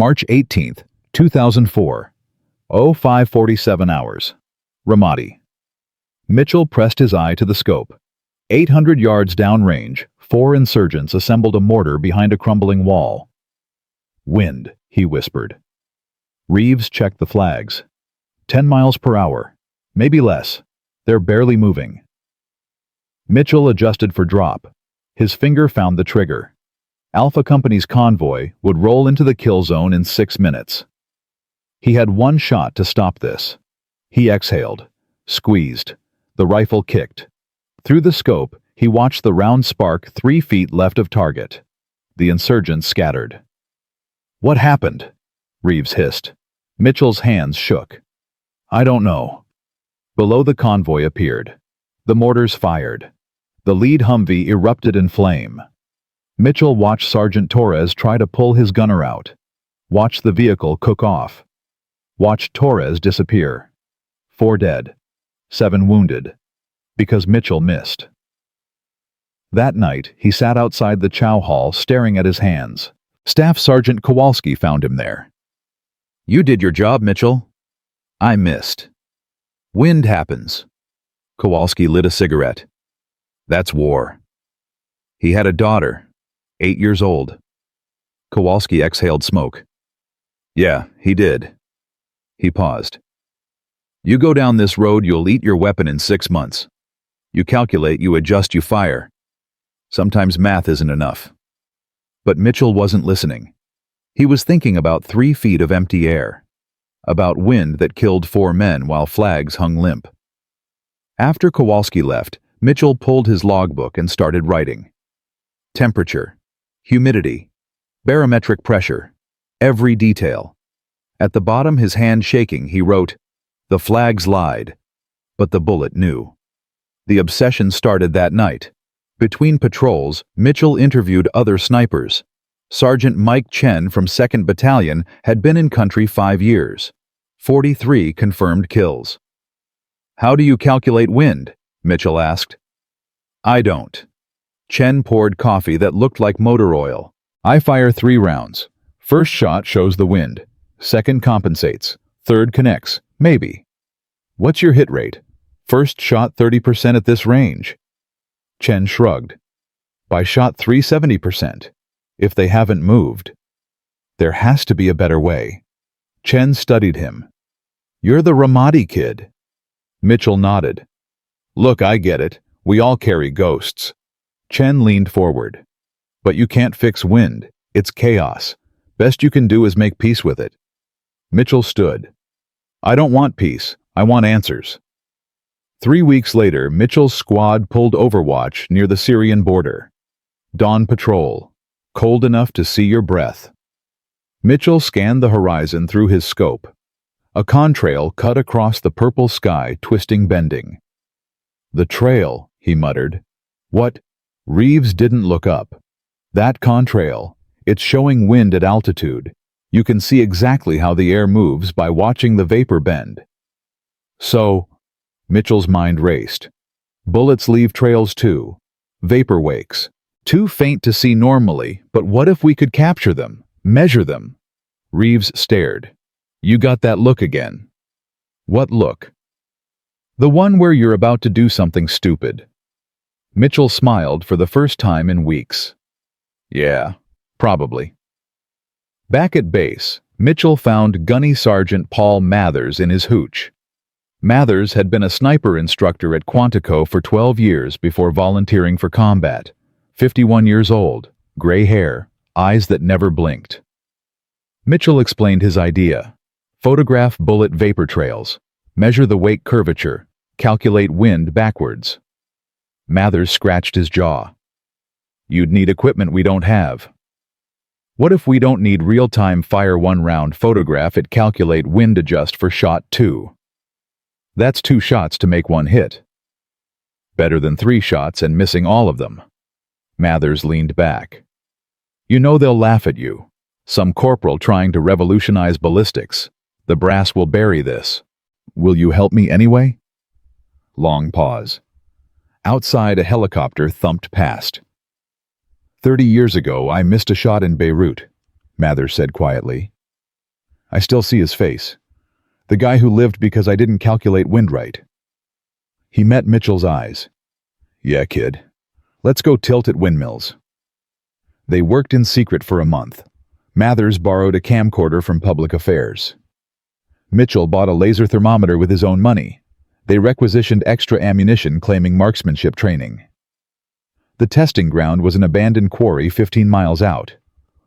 March 18th, 2004. 05:47 hours. Ramadi. Mitchell pressed his eye to the scope. 800 yards downrange, 4 insurgents assembled a mortar behind a crumbling wall. "Wind," he whispered. Reeves checked the flags. 10 miles per hour. Maybe less. They're barely moving. Mitchell adjusted for drop. His finger found the trigger. Alpha Company's convoy would roll into the kill zone in 6 minutes. He had one shot to stop this. He exhaled, squeezed. The rifle kicked. Through the scope, he watched the round spark 3 feet left of target. The insurgents scattered. "What happened?" Reeves hissed. Mitchell's hands shook. "I don't know." Below the convoy appeared. The mortars fired. The lead Humvee erupted in flame. Mitchell watched Sergeant Torres try to pull his gunner out. Watched the vehicle cook off. Watched Torres disappear. 4 dead. 7 wounded. Because Mitchell missed. That night, he sat outside the chow hall staring at his hands. Staff Sergeant Kowalski found him there. "You did your job, Mitchell." "I missed." "Wind happens." Kowalski lit a cigarette. "That's war." "He had a daughter, 8 years old." Kowalski exhaled smoke. "Yeah, he did." He paused. "You go down this road, you'll eat your weapon in 6 months. You calculate, you adjust, you fire. Sometimes math isn't enough." But Mitchell wasn't listening. He was thinking about 3 feet of empty air. About wind that killed 4 men while flags hung limp. After Kowalski left, Mitchell pulled his logbook and started writing. Temperature, humidity, barometric pressure, every detail. At the bottom, his hand shaking, he wrote, "The flags lied, but the bullet knew." The obsession started that night. Between patrols, Mitchell interviewed other snipers. Sergeant Mike Chen from 2nd Battalion had been in country 5 years. 43 confirmed kills. "How do you calculate wind?" Mitchell asked. "I don't." Chen poured coffee that looked like motor oil. "I fire 3 rounds. First shot shows the wind. Second compensates. Third connects. Maybe." "What's your hit rate?" "First shot 30% at this range." Chen shrugged. "By shot 3, 70%. If they haven't moved." "There has to be a better way." Chen studied him. "You're the Ramadi kid." Mitchell nodded. "Look, I get it. We all carry ghosts." Chen leaned forward. "But you can't fix wind. It's chaos. Best you can do is make peace with it." Mitchell stood. "I don't want peace. I want answers." 3 weeks later, Mitchell's squad pulled overwatch near the Syrian border. Dawn patrol. Cold enough to see your breath. Mitchell scanned the horizon through his scope. A contrail cut across the purple sky, twisting, bending. "The trail," he muttered. "What?" Reeves didn't look up. "That contrail. It's showing wind at altitude. You can see exactly how the air moves by watching the vapor bend." "So," Mitchell's mind raced. "Bullets leave trails too. Vapor wakes. Too faint to see normally, but what if we could capture them, measure them?" Reeves stared. "You got that look again." "What look?" "The one where you're about to do something stupid." Mitchell smiled for the first time in weeks. "Yeah, probably." Back at base, Mitchell found Gunny Sergeant Paul Mathers in his hooch. Mathers had been a sniper instructor at Quantico for 12 years before volunteering for combat. 51 years old, gray hair, eyes that never blinked. Mitchell explained his idea. Photograph bullet vapor trails, measure the wake curvature, calculate wind backwards. Mathers scratched his jaw. "You'd need equipment we don't have." "What if we don't need real-time fire 1 round, photograph it, calculate wind, adjust for shot 2? That's 2 shots to make 1 hit. Better than 3 shots and missing all of them." Mathers leaned back. "You know they'll laugh at you. Some corporal trying to revolutionize ballistics. The brass will bury this. Will you help me anyway?" Long pause. Outside, a helicopter thumped past. 30 years ago, I missed a shot in Beirut," Mathers said quietly. I still see his face. The guy who lived because I didn't calculate wind right. He met Mitchell's eyes. Yeah, kid. Let's go tilt at windmills. They worked in secret for a month. Mathers borrowed a camcorder from Public Affairs. Mitchell bought a laser thermometer with his own money. They requisitioned extra ammunition claiming marksmanship training. The testing ground was an abandoned quarry 15 miles out.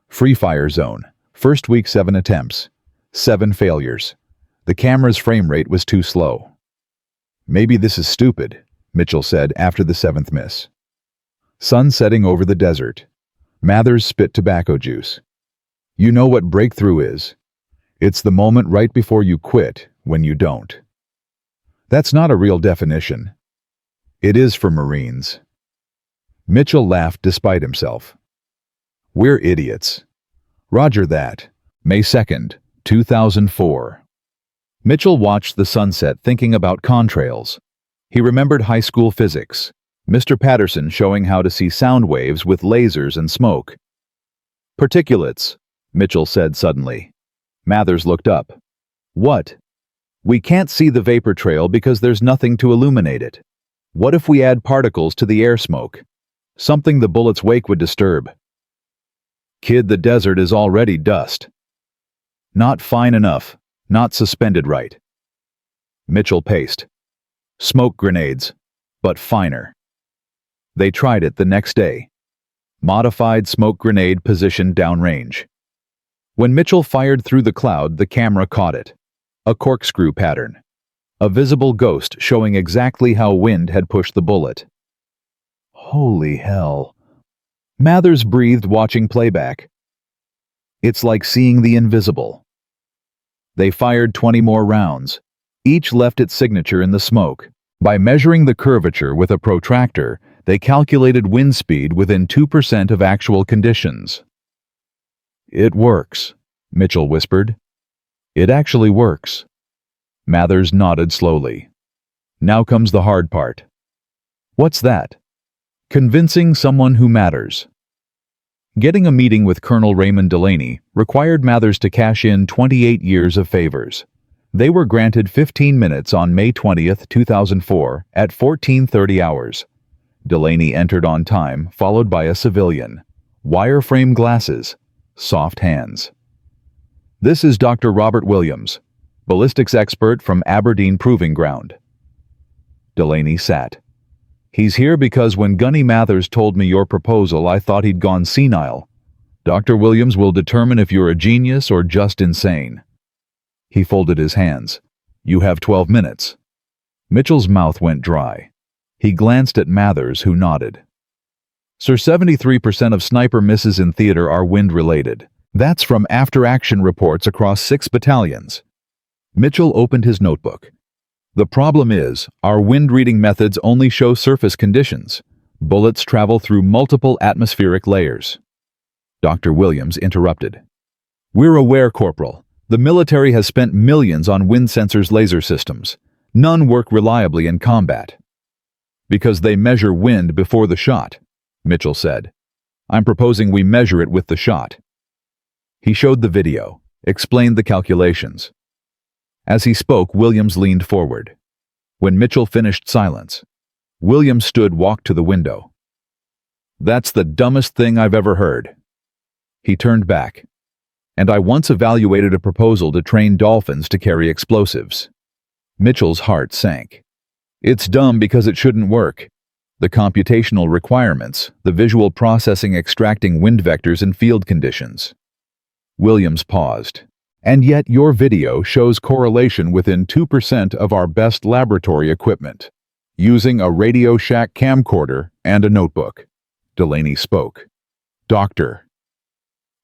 Free fire zone. First week 7 attempts. 7 failures. The camera's frame rate was too slow. Maybe this is stupid, Mitchell said after the 7th miss. Sun setting over the desert. Mathers spit tobacco juice. You know what breakthrough is? It's the moment right before you quit when you don't. That's not a real definition. It is for Marines. Mitchell laughed despite himself. We're idiots. Roger that. May 2nd, 2004. Mitchell watched the sunset thinking about contrails. He remembered high school physics. Mr. Patterson showing how to see sound waves with lasers and smoke. Particulates, Mitchell said suddenly. Mathers looked up. What? We can't see the vapor trail because there's nothing to illuminate it. What if we add particles to the air smoke? Something the bullet's wake would disturb. Kid, the desert is already dust. Not fine enough. Not suspended right. Mitchell paced. Smoke grenades, but finer. They tried it the next day. Modified smoke grenade positioned downrange. When Mitchell fired through the cloud, the camera caught it. A corkscrew pattern. A visible ghost showing exactly how wind had pushed the bullet. Holy hell. Mathers breathed watching playback. It's like seeing the invisible. They fired 20 more rounds. Each left its signature in the smoke. By measuring the curvature with a protractor, they calculated wind speed within 2% of actual conditions. It works, Mitchell whispered. It actually works. Mathers nodded slowly. Now comes the hard part. What's that? Convincing someone who matters. Getting a meeting with Colonel Raymond Delaney required Mathers to cash in 28 years of favors. They were granted 15 minutes on May 20th, 2004 at 14:30 hours. Delaney entered on time, followed by a civilian. Wireframe glasses. Soft hands. This is Dr. Robert Williams, ballistics expert from Aberdeen Proving Ground. Delaney sat. He's here because when Gunny Mathers told me your proposal, I thought he'd gone senile. Dr. Williams will determine if you're a genius or just insane. He folded his hands. You have 12 minutes. Mitchell's mouth went dry. He glanced at Mathers, who nodded. Sir, 73% of sniper misses in theater are wind-related. That's from after-action reports across 6 battalions. Mitchell opened his notebook. The problem is, our wind-reading methods only show surface conditions. Bullets travel through multiple atmospheric layers. Dr. Williams interrupted. We're aware, Corporal. The military has spent millions on wind sensors laser systems. None work reliably in combat. Because they measure wind before the shot, Mitchell said. I'm proposing we measure it with the shot. He showed the video, explained the calculations. As he spoke, Williams leaned forward. When Mitchell finished, silence. Williams walked to the window. That's the dumbest thing I've ever heard. He turned back. And I once evaluated a proposal to train dolphins to carry explosives. Mitchell's heart sank. It's dumb because it shouldn't work. The computational requirements, the visual processing extracting wind vectors in field conditions. Williams paused. And yet your video shows correlation within 2% of our best laboratory equipment. Using a Radio Shack camcorder and a notebook. Delaney spoke. Doctor.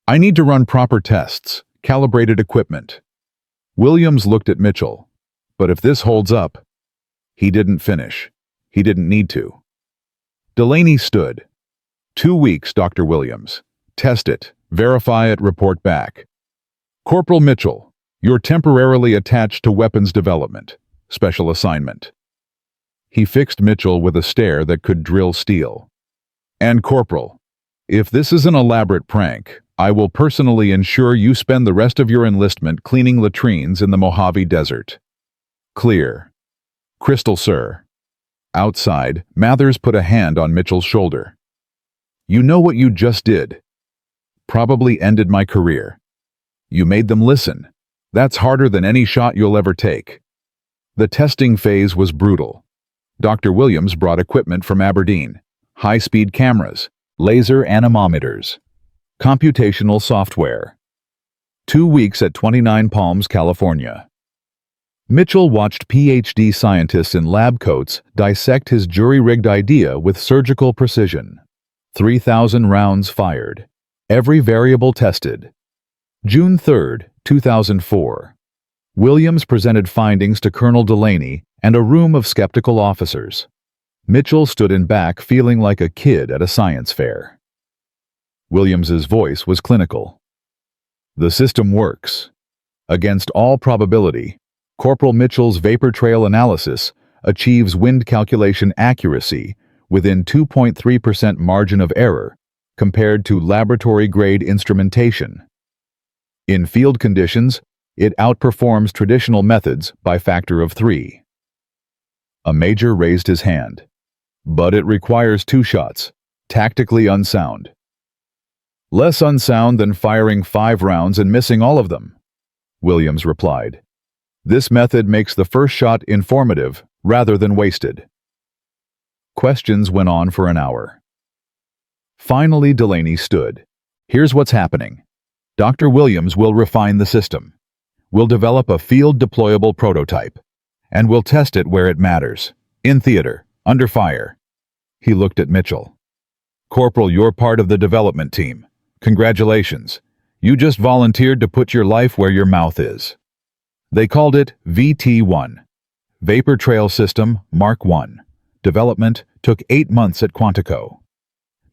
I need to run proper tests, calibrated equipment. Williams looked at Mitchell. But if this holds up... He didn't finish. He didn't need to. Delaney stood. 2 weeks, Dr. Williams. Test it, verify it, report back. Corporal Mitchell, you're temporarily attached to weapons development. Special assignment. He fixed Mitchell with a stare that could drill steel. And Corporal, if this is an elaborate prank, I will personally ensure you spend the rest of your enlistment cleaning latrines in the Mojave Desert. Clear. Crystal, sir. Outside, Mathers put a hand on Mitchell's shoulder. You know what you just did? Probably ended my career. You made them listen. That's harder than any shot you'll ever take. The testing phase was brutal. Dr. Williams brought equipment from Aberdeen, high-speed cameras, laser anemometers, computational software. 2 weeks at 29 Palms, California. Mitchell watched PhD scientists in lab coats dissect his jury-rigged idea with surgical precision. 3,000 rounds fired. Every variable tested. June 3, 2004. Williams presented findings to Colonel Delaney and a room of skeptical officers. Mitchell stood in back feeling like a kid at a science fair. Williams's voice was clinical. The system works. Against all probability, Corporal Mitchell's vapor trail analysis achieves wind calculation accuracy within 2.3% margin of error compared to laboratory-grade instrumentation. In field conditions, it outperforms traditional methods by factor of 3. A major raised his hand. But it requires 2 shots, tactically unsound. Less unsound than firing 5 rounds and missing all of them, Williams replied. This method makes the first shot informative rather than wasted. Questions went on for an hour. Finally, Delaney stood. Here's what's happening. Dr. Williams will refine the system. We'll develop a field-deployable prototype, and we'll test it where it matters, in theater, under fire. He looked at Mitchell. Corporal, you're part of the development team. Congratulations. You just volunteered to put your life where your mouth is. They called it VT-1. Vapor Trail System Mark I. Development took 8 months at Quantico.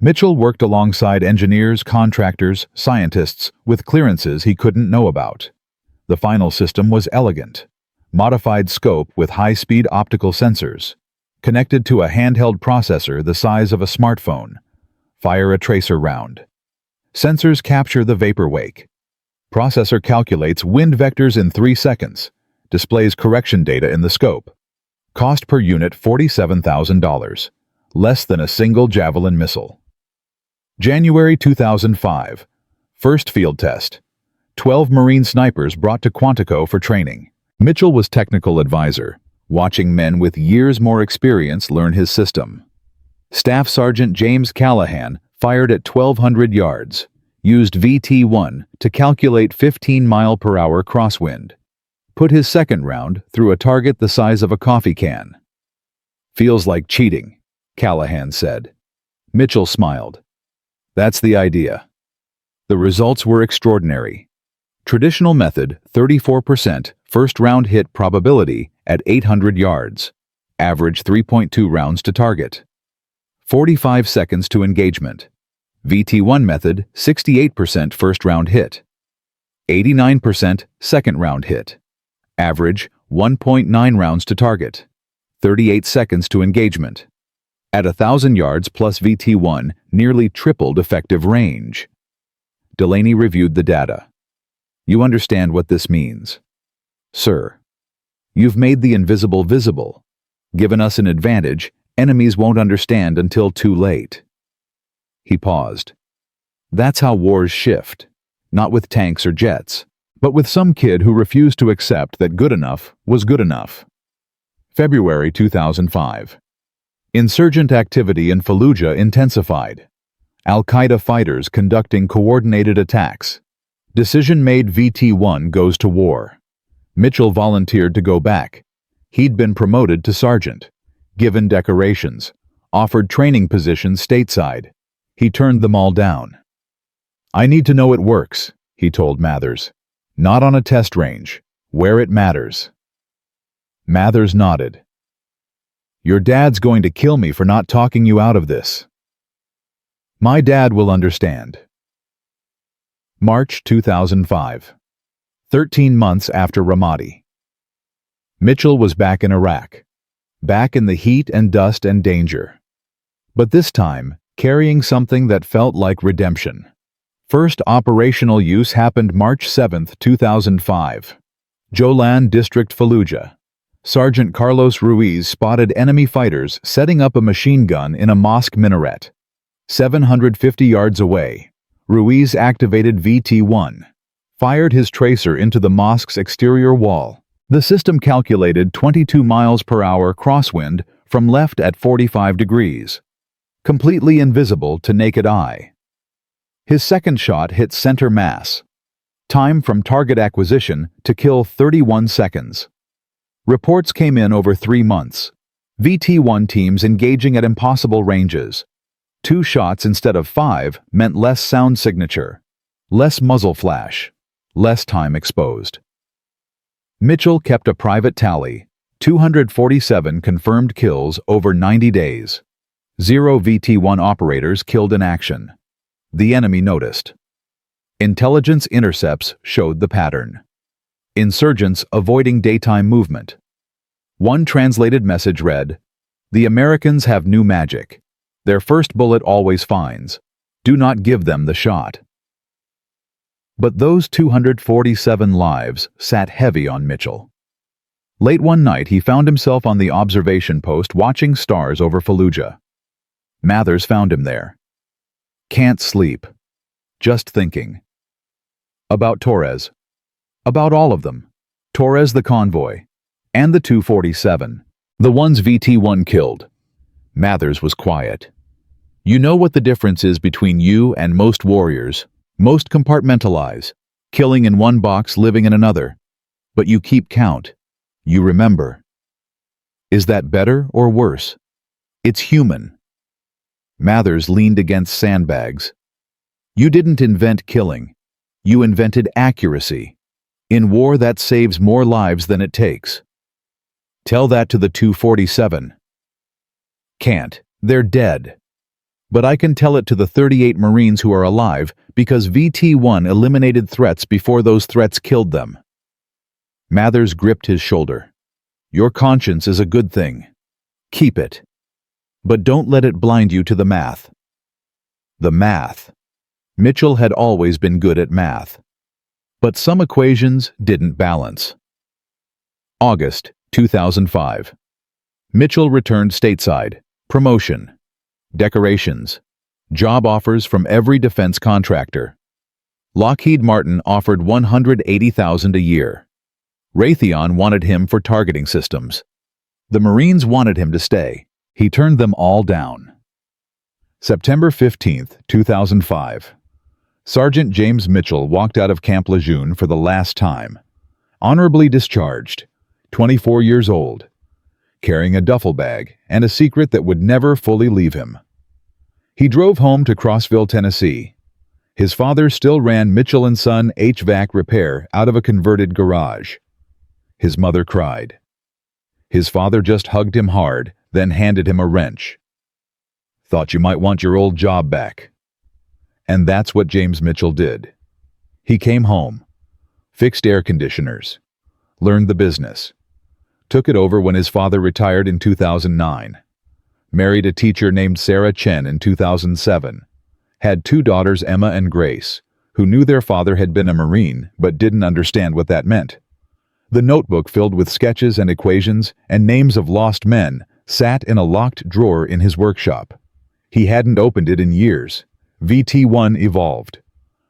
Mitchell worked alongside engineers, contractors, scientists with clearances he couldn't know about. The final system was elegant. Modified scope with high-speed optical sensors. Connected to a handheld processor the size of a smartphone. Fire a tracer round. Sensors capture the vapor wake. Processor calculates wind vectors in 3 seconds. Displays correction data in the scope. Cost per unit $47,000. Less than a single Javelin missile. January 2005. First field test. 12 Marine snipers brought to Quantico for training. Mitchell was technical advisor, watching men with years more experience learn his system. Staff Sergeant James Callahan fired at 1,200 yards, used VT-1 to calculate 15-mile-per-hour crosswind. Put his second round through a target the size of a coffee can. Feels like cheating, Callahan said. Mitchell smiled. That's the idea. The results were extraordinary. Traditional method, 34% first-round hit probability at 800 yards. Average 3.2 rounds to target. 45 seconds to engagement. VT-1 method, 68% first-round hit. 89% second-round hit. Average, 1.9 rounds to target. 38 seconds to engagement. At 1,000 yards plus VT-1, nearly tripled effective range. Delaney reviewed the data. You understand what this means. Sir, you've made the invisible visible. Given us an advantage, enemies won't understand until too late. He paused. That's how wars shift. Not with tanks or jets, but with some kid who refused to accept that good enough was good enough. February 2005. Insurgent activity in Fallujah intensified. Al-Qaeda fighters conducting coordinated attacks. Decision made VT-1 goes to war. Mitchell volunteered to go back. He'd been promoted to sergeant, given decorations, offered training positions stateside. He turned them all down. I need to know it works, he told Mathers. Not on a test range, where it matters. Mathers nodded. Your dad's going to kill me for not talking you out of this. My dad will understand. March 2005. 13 months after Ramadi. Mitchell was back in Iraq. Back in the heat and dust and danger. But this time, carrying something that felt like redemption. First operational use happened March 7, 2005. Jolan District, Fallujah. Sergeant Carlos Ruiz spotted enemy fighters setting up a machine gun in a mosque minaret. 750 yards away, Ruiz activated VT-1, fired his tracer into the mosque's exterior wall. The system calculated 22 miles per hour crosswind from left at 45 degrees, completely invisible to naked eye. His second shot hit center mass. Time from target acquisition to kill 31 seconds. Reports came in over 3 months. VT-1 teams engaging at impossible ranges. 2 shots instead of 5 meant less sound signature, less muzzle flash, less time exposed. Mitchell kept a private tally, 247 confirmed kills over 90 days. 0 VT-1 operators killed in action. The enemy noticed. Intelligence intercepts showed the pattern. Insurgents avoiding daytime movement. One translated message read, "The Americans have new magic. Their first bullet always finds. Do not give them the shot." But those 247 lives sat heavy on Mitchell. Late one night, he found himself on the observation post watching stars over Fallujah. Mathers found him there. Can't sleep. Just thinking. About Torres. About all of them. Torres the convoy. And the 247. The ones VT-1 killed. Mathers was quiet. You know what the difference is between you and most warriors. Most compartmentalize. Killing in one box, living in another. But you keep count. You remember. Is that better or worse? It's human. Mathers leaned against sandbags. You didn't invent killing. You invented accuracy. In war, that saves more lives than it takes. Tell that to the 247. Can't. They're dead. But I can tell it to the 38 Marines who are alive because VT-1 eliminated threats before those threats killed them. Mathers gripped his shoulder. Your conscience is a good thing. Keep it. But don't let it blind you to the math. The math. Mitchell had always been good at math. But some equations didn't balance. August 2005. Mitchell returned stateside. Promotion. Decorations. Job offers from every defense contractor. Lockheed Martin offered $180,000 a year. Raytheon wanted him for targeting systems. The Marines wanted him to stay. He turned them all down. September 15, 2005. Sergeant James Mitchell walked out of Camp Lejeune for the last time. Honorably discharged, 24 years old, carrying a duffel bag and a secret that would never fully leave him. He drove home to Crossville, Tennessee. His father still ran Mitchell & Son HVAC repair out of a converted garage. His mother cried. His father just hugged him hard, then handed him a wrench. Thought you might want your old job back. And that's what James Mitchell did. He came home, fixed air conditioners, learned the business, took it over when his father retired in 2009, married a teacher named Sarah Chen in 2007, had 2 daughters, Emma and Grace, who knew their father had been a Marine but didn't understand what that meant. The notebook filled with sketches and equations and names of lost men sat in a locked drawer in his workshop. He hadn't opened it in years. VT-1 evolved.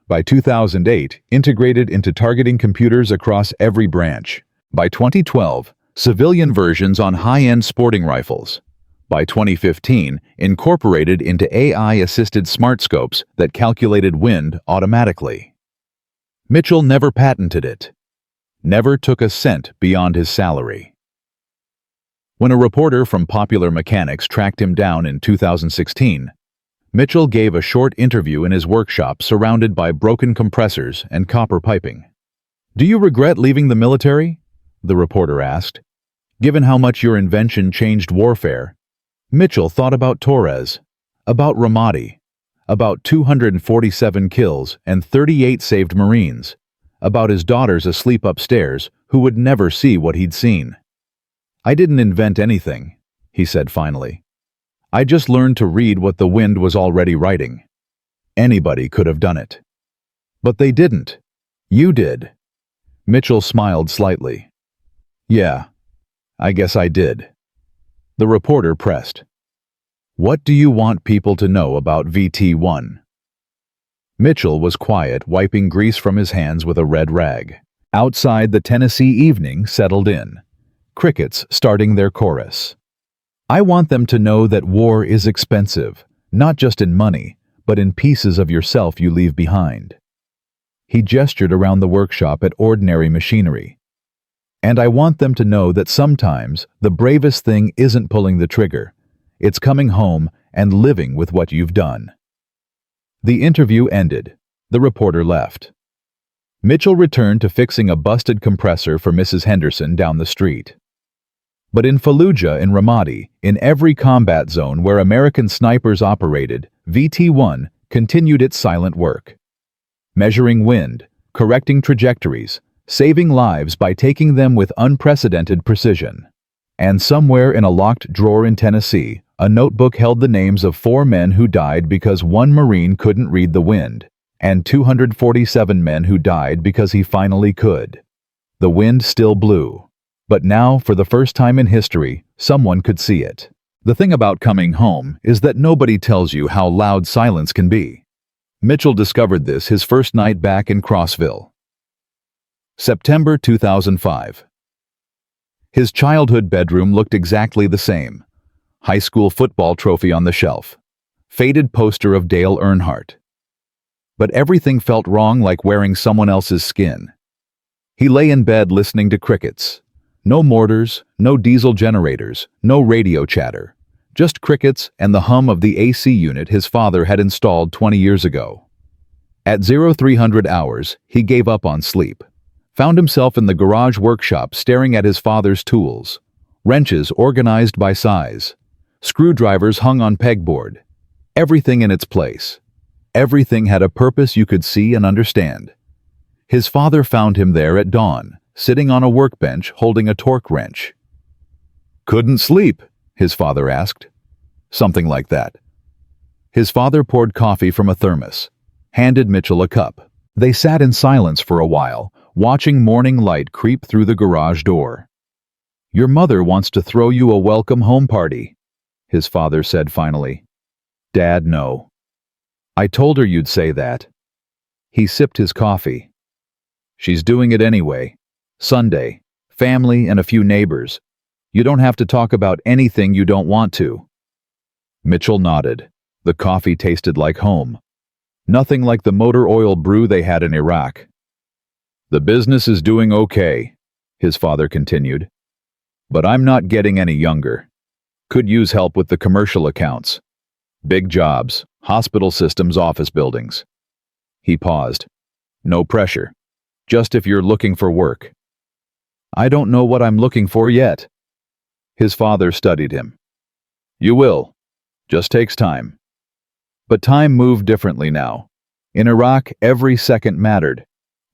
By 2008, integrated into targeting computers across every branch. By 2012, civilian versions on high-end sporting rifles. By 2015, incorporated into AI-assisted smart scopes that calculated wind automatically. Mitchell never patented it. Never took a cent beyond his salary. When a reporter from Popular Mechanics tracked him down in 2016, Mitchell gave a short interview in his workshop surrounded by broken compressors and copper piping. "Do you regret leaving the military?" the reporter asked. "Given how much your invention changed warfare." Mitchell thought about Torres, about Ramadi, about 247 kills and 38 saved Marines, about his daughters asleep upstairs who would never see what he'd seen. "I didn't invent anything," he said finally. "I just learned to read what the wind was already writing. Anybody could have done it." But they didn't. You did. Mitchell smiled slightly. Yeah, I guess I did. The reporter pressed. What do you want people to know about VT-1? Mitchell was quiet, wiping grease from his hands with a red rag. Outside, the Tennessee evening settled in. Crickets starting their chorus. I want them to know that war is expensive, not just in money, but in pieces of yourself you leave behind. He gestured around the workshop at ordinary machinery. And I want them to know that sometimes the bravest thing isn't pulling the trigger. It's coming home and living with what you've done. The interview ended. The reporter left. Mitchell returned to fixing a busted compressor for Mrs. Henderson down the street. But in Fallujah and Ramadi, in every combat zone where American snipers operated, VT-1 continued its silent work. Measuring wind, correcting trajectories, saving lives by taking them with unprecedented precision. And somewhere in a locked drawer in Tennessee, a notebook held the names of 4 men who died because one Marine couldn't read the wind, and 247 men who died because he finally could. The wind still blew. But now, for the first time in history, someone could see it. The thing about coming home is that nobody tells you how loud silence can be. Mitchell discovered this his first night back in Crossville. September 2005. His childhood bedroom looked exactly the same. High school football trophy on the shelf. Faded poster of Dale Earnhardt. But everything felt wrong, like wearing someone else's skin. He lay in bed listening to crickets. No mortars, no diesel generators, no radio chatter. Just crickets and the hum of the AC unit his father had installed 20 years ago. At 0300 hours, he gave up on sleep. Found himself in the garage workshop staring at his father's tools. Wrenches organized by size. Screwdrivers hung on pegboard. Everything in its place. Everything had a purpose you could see and understand. His father found him there at dawn, sitting on a workbench holding a torque wrench. Couldn't sleep? His father asked. Something like that. His father poured coffee from a thermos, handed Mitchell a cup. They sat in silence for a while, watching morning light creep through the garage door. Your mother wants to throw you a welcome home party, his father said finally. Dad, no. I told her you'd say that. He sipped his coffee. She's doing it anyway. Sunday, family and a few neighbors. You don't have to talk about anything you don't want to. Mitchell nodded. The coffee tasted like home. Nothing like the motor oil brew they had in Iraq. The business is doing okay, his father continued. But I'm not getting any younger. Could use help with the commercial accounts. Big jobs, hospital systems, office buildings. He paused. No pressure. Just if you're looking for work. I don't know what I'm looking for yet. His father studied him. You will. Just takes time. But time moved differently now. In Iraq, every second mattered.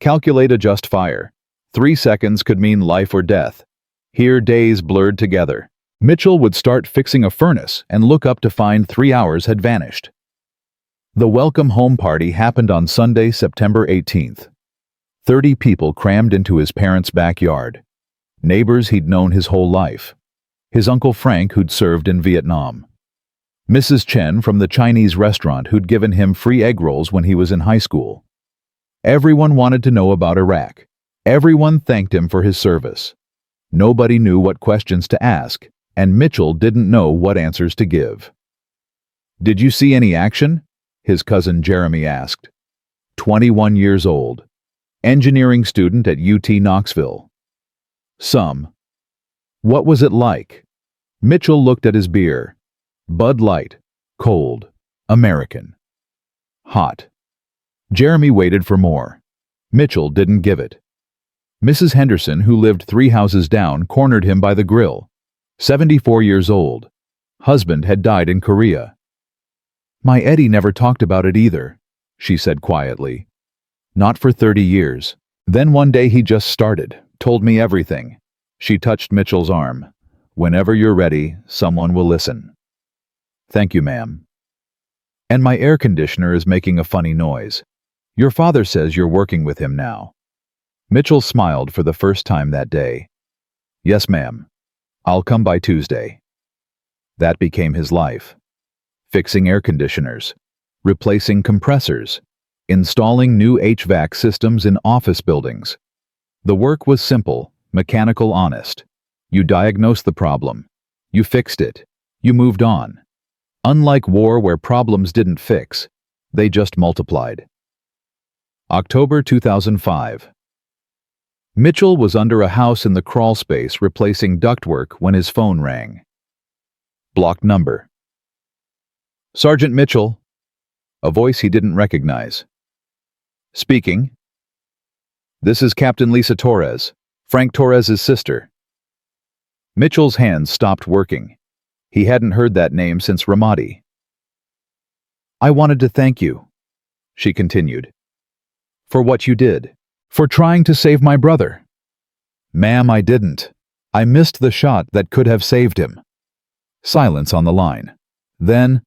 Calculate, adjust, fire. 3 seconds could mean life or death. Here, days blurred together. Mitchell would start fixing a furnace and look up to find 3 hours had vanished. The welcome home party happened on Sunday, September 18th. 30 people crammed into his parents' backyard. Neighbors he'd known his whole life. His Uncle Frank, who'd served in Vietnam. Mrs. Chen from the Chinese restaurant who'd given him free egg rolls when he was in high school. Everyone wanted to know about Iraq. Everyone thanked him for his service. Nobody knew what questions to ask, and Mitchell didn't know what answers to give. Did you see any action? His cousin Jeremy asked. 21 years old. Engineering student at UT Knoxville. Some. What was it like? Mitchell looked at his beer. Bud Light. Cold. American. Hot. Jeremy waited for more. Mitchell didn't give it. Mrs. Henderson, who lived 3 houses down, cornered him by the grill. 74 years old. Husband had died in Korea. My Eddie never talked about it either, she said quietly. Not for 30 years. Then one day he just started, told me everything. She touched Mitchell's arm. Whenever you're ready, someone will listen. Thank you, ma'am. And my air conditioner is making a funny noise. Your father says you're working with him now. Mitchell smiled for the first time that day. Yes, ma'am. I'll come by Tuesday. That became his life. Fixing air conditioners, replacing compressors, installing new HVAC systems in office buildings. The work was simple, mechanical, honest. You diagnosed the problem. You fixed it. You moved on. Unlike war where problems didn't fix, they just multiplied. October 2005. Mitchell was under a house in the crawl space replacing ductwork when his phone rang. Block number. Sergeant Mitchell. A voice he didn't recognize. Speaking. This is Captain Lisa Torres, Frank Torres's sister. Mitchell's hands stopped working. He hadn't heard that name since Ramadi. I wanted to thank you, she continued. For what you did. For trying to save my brother. Ma'am, I didn't. I missed the shot that could have saved him. Silence on the line. Then,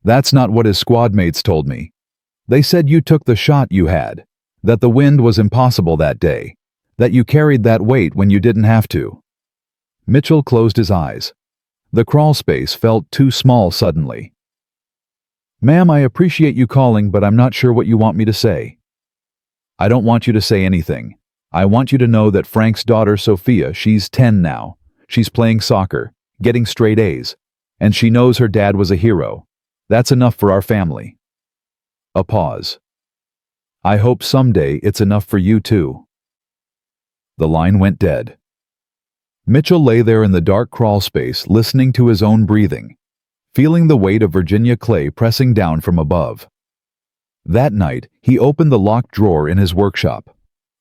that's not what his squad mates told me. They said you took the shot you had, that the wind was impossible that day, that you carried that weight when you didn't have to. Mitchell closed his eyes. The crawl space felt too small suddenly. Ma'am, I appreciate you calling, but I'm not sure what you want me to say. I don't want you to say anything. I want you to know that Frank's daughter, Sophia, she's 10 now. She's playing soccer, getting straight A's, and she knows her dad was a hero. That's enough for our family. A pause. I hope someday it's enough for you too. The line went dead. Mitchell lay there in the dark crawl space, listening to his own breathing, feeling the weight of Virginia clay pressing down from above. That night, he opened the locked drawer in his workshop,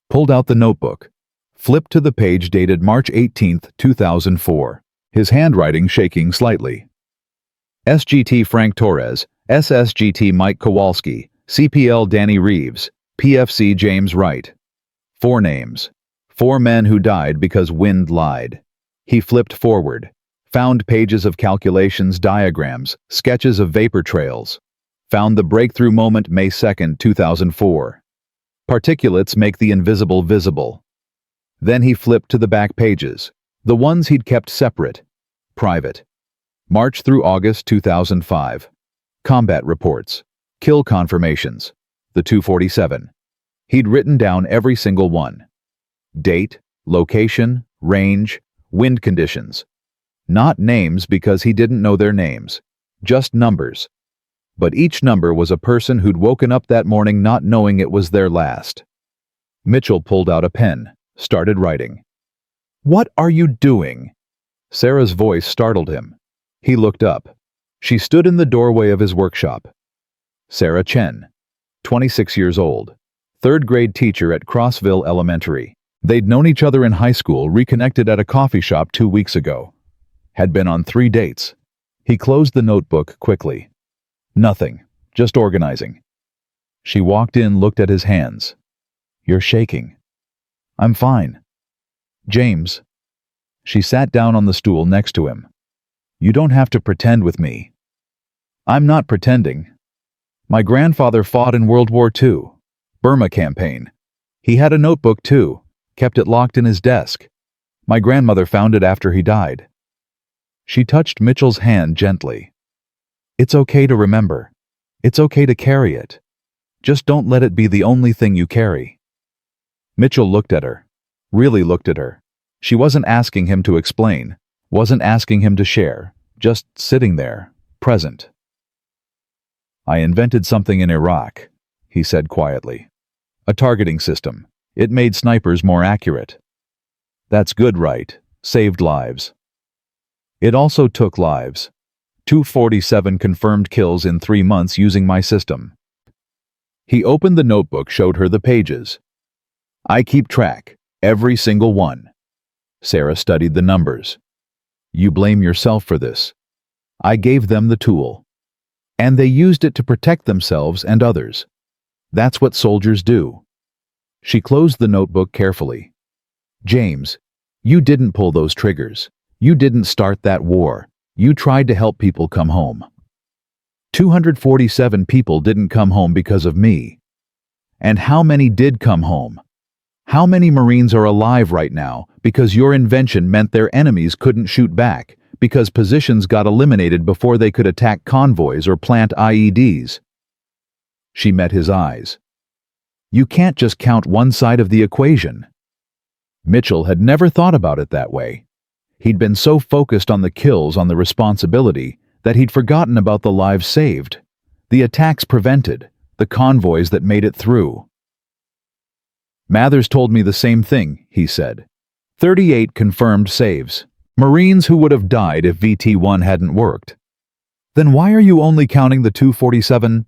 pulled out the notebook, flipped to the page dated March 18, 2004, his handwriting shaking slightly. SGT Frank Torres, SSGT Mike Kowalski, CPL Danny Reeves, PFC James Wright. 4 names. 4 men who died because wind lied. He flipped forward, found pages of calculations, diagrams, sketches of vapor trails. Found the breakthrough moment May 2, 2004. Particulates make the invisible visible. Then he flipped to the back pages, the ones he'd kept separate, private. March through August 2005. Combat reports, kill confirmations, the 247. He'd written down every single one. Date, location, range, wind conditions. Not names because he didn't know their names, just numbers. But each number was a person who'd woken up that morning not knowing it was their last. Mitchell pulled out a pen, started writing. What are you doing? Sarah's voice startled him. He looked up. She stood in the doorway of his workshop. Sarah Chen, 26 years old, 3rd grade teacher at Crossville Elementary. They'd known each other in high school, reconnected at a coffee shop 2 weeks ago. Had been on 3 dates. He closed the notebook quickly. Nothing, just organizing. She walked in, looked at his hands. You're shaking. I'm fine. James. She sat down on the stool next to him. You don't have to pretend with me. I'm not pretending. My grandfather fought in World War II, Burma campaign. He had a notebook too, kept it locked in his desk. My grandmother found it after he died. She touched Mitchell's hand gently. It's okay to remember. It's okay to carry it. Just don't let it be the only thing you carry. Mitchell looked at her. Really looked at her. She wasn't asking him to explain, wasn't asking him to share, just sitting there, present. I invented something in Iraq, he said quietly. A targeting system. It made snipers more accurate. That's good, right? Saved lives. It also took lives. 247 confirmed kills in 3 months using my system. He opened the notebook, showed her the pages. I keep track, every single one. Sarah studied the numbers. You blame yourself for this. I gave them the tool. And they used it to protect themselves and others. That's what soldiers do. She closed the notebook carefully. James, you didn't pull those triggers. You didn't start that war. You tried to help people come home. 247 people didn't come home because of me. And how many did come home? How many Marines are alive right now because your invention meant their enemies couldn't shoot back, because positions got eliminated before they could attack convoys or plant IEDs? She met his eyes. You can't just count one side of the equation. Mitchell had never thought about it that way. He'd been so focused on the kills, on the responsibility, that he'd forgotten about the lives saved, the attacks prevented, the convoys that made it through. Mathers told me the same thing, he said. 38 confirmed saves. Marines who would have died if VT-1 hadn't worked. Then why are you only counting the 247?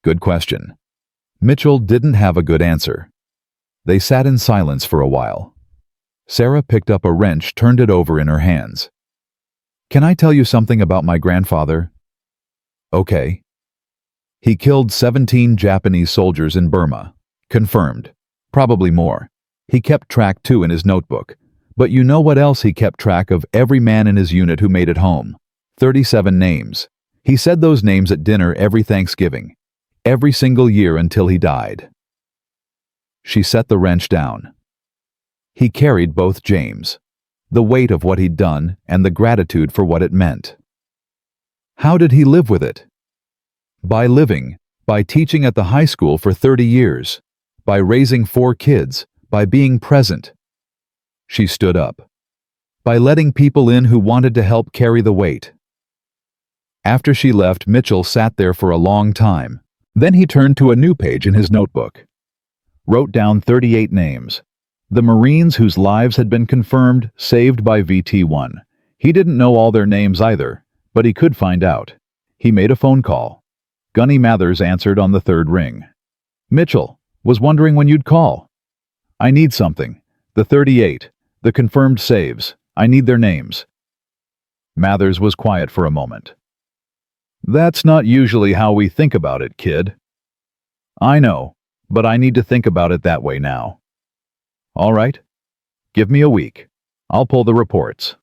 Good question. Mitchell didn't have a good answer. They sat in silence for a while. Sarah picked up a wrench, turned it over in her hands. Can I tell you something about my grandfather? Okay. He killed 17 Japanese soldiers in Burma. Confirmed. Probably more. He kept track too in his notebook. But you know what else he kept track of? Every man in his unit who made it home. 37 names. He said those names at dinner every Thanksgiving. Every single year until he died. She set the wrench down. He carried both James. The weight of what he'd done and the gratitude for what it meant. How did he live with it? By living, by teaching at the high school for 30 years, by raising 4 kids, by being present. She stood up. By letting people in who wanted to help carry the weight. After she left, Mitchell sat there for a long time. Then he turned to a new page in his notebook. Wrote down 38 names. The Marines whose lives had been confirmed, saved by VT-1. He didn't know all their names either, but he could find out. He made a phone call. Gunny Mathers answered on the 3rd ring. Mitchell, was wondering when you'd call. I need something. The 38. The confirmed saves. I need their names. Mathers was quiet for a moment. That's not usually how we think about it, kid. I know, but I need to think about it that way now. All right. Give me a week. I'll pull the reports.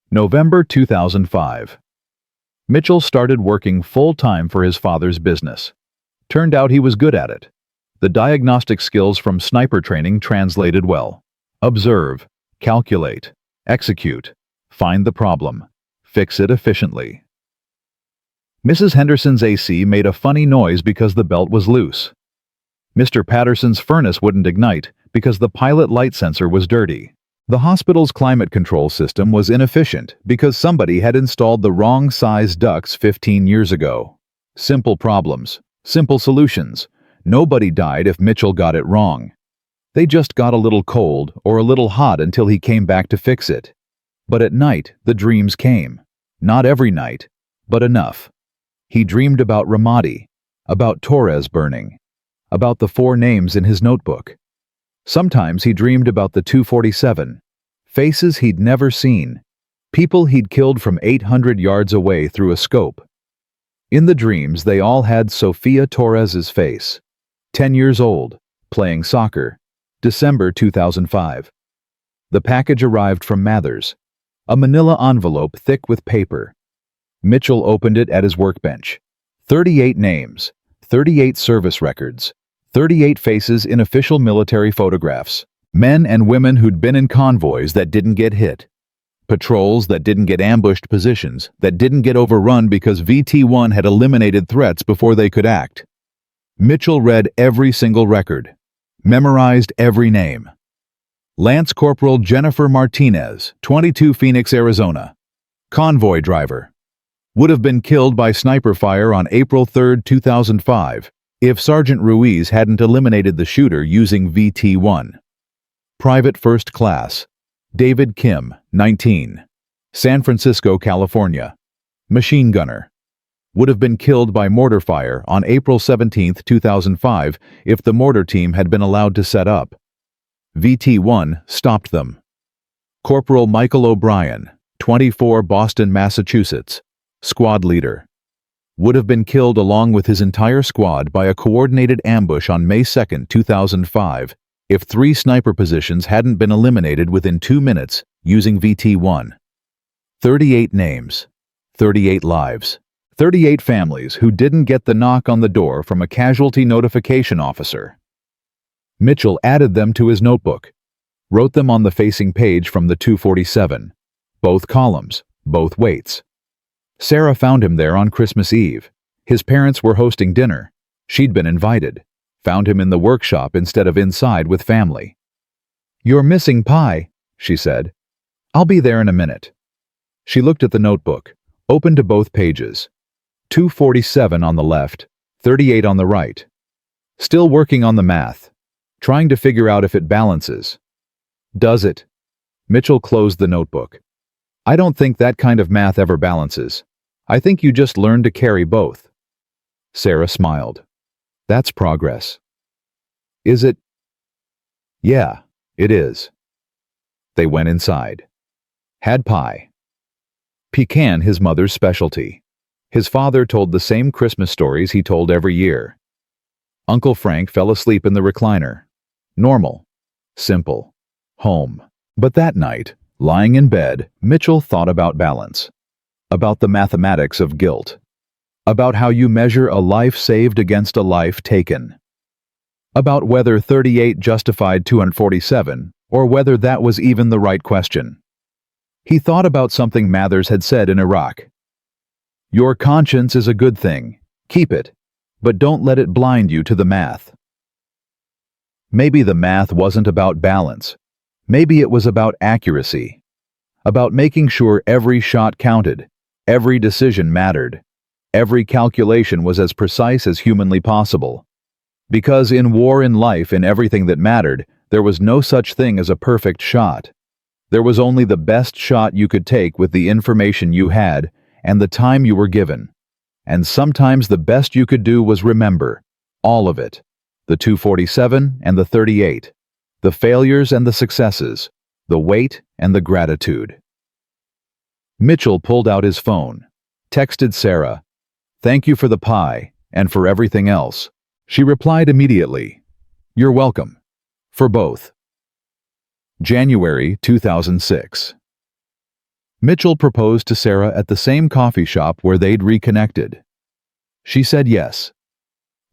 November 2005. Mitchell started working full-time for his father's business. Turned out he was good at it. The diagnostic skills from sniper training translated well. Observe, calculate, execute, find the problem, fix it efficiently. Mrs. Henderson's AC made a funny noise because the belt was loose. Mr. Patterson's furnace wouldn't ignite because the pilot light sensor was dirty. The hospital's climate control system was inefficient because somebody had installed the wrong size ducts 15 years ago. Simple problems, simple solutions. Nobody died if Mitchell got it wrong. They just got a little cold or a little hot until he came back to fix it. But at night, the dreams came. Not every night, but enough. He dreamed about Ramadi, about Torres burning, about the 4 names in his notebook. Sometimes he dreamed about the 247, faces he'd never seen, people he'd killed from 800 yards away through a scope. In the dreams, they all had Sofia Torres's face. 10 years old, playing soccer. December 2005. The package arrived from Mathers. A manila envelope thick with paper. Mitchell opened it at his workbench. 38 names, 38 service records, 38 faces in official military photographs. Men and women who'd been in convoys that didn't get hit. Patrols that didn't get ambushed positions, that didn't get overrun because VT-1 had eliminated threats before they could act. Mitchell read every single record. Memorized every name. Lance Corporal Jennifer Martinez, 22 Phoenix, Arizona. Convoy driver. Would have been killed by sniper fire on April 3, 2005, if Sergeant Ruiz hadn't eliminated the shooter using VT-1. Private First Class. David Kim, 19. San Francisco, California. Machine gunner. Would have been killed by mortar fire on April 17, 2005, if the mortar team had been allowed to set up. VT-1 stopped them. Corporal Michael O'Brien, 24, Boston, Massachusetts. Squad leader. Would have been killed along with his entire squad by a coordinated ambush on May 2, 2005, if 3 sniper positions hadn't been eliminated within 2 minutes using VT-1. 38 names, 38 lives. 38 families who didn't get the knock on the door from a casualty notification officer. Mitchell added them to his notebook, wrote them on the facing page from the 247, both columns, both weights. Sarah found him there on Christmas Eve. His parents were hosting dinner. She'd been invited. Found him in the workshop instead of inside with family. "You're missing pie," she said. "I'll be there in a minute." She looked at the notebook, opened to both pages. 247 on the left, 38 on the right. Still working on the math, trying to figure out if it balances. Does it? Mitchell closed the notebook. "I don't think that kind of math ever balances. I think you just learn to carry both." Sarah smiled. "That's progress." "Is it?" "Yeah, it is." They went inside. Had pie. Pecan, his mother's specialty. His father told the same Christmas stories he told every year. Uncle Frank fell asleep in the recliner. Normal. Simple. Home. But that night, lying in bed, Mitchell thought about balance. About the mathematics of guilt. About how you measure a life saved against a life taken. About whether 38 justified 247, or whether that was even the right question. He thought about something Mathers had said in Iraq. "Your conscience is a good thing. Keep it. But don't let it blind you to the math." Maybe the math wasn't about balance. Maybe it was about accuracy. About making sure every shot counted, every decision mattered, every calculation was as precise as humanly possible. Because in war, in life, in everything that mattered, there was no such thing as a perfect shot. There was only the best shot you could take with the information you had and the time you were given. And sometimes the best you could do was remember all of it. The 247 and the 38. The failures and the successes. The weight and the gratitude. Mitchell pulled out his phone. Texted Sarah, "Thank you for the pie and for everything else." She replied immediately, "You're welcome." For both. January 2006. Mitchell proposed to Sarah at the same coffee shop where they'd reconnected. She said yes.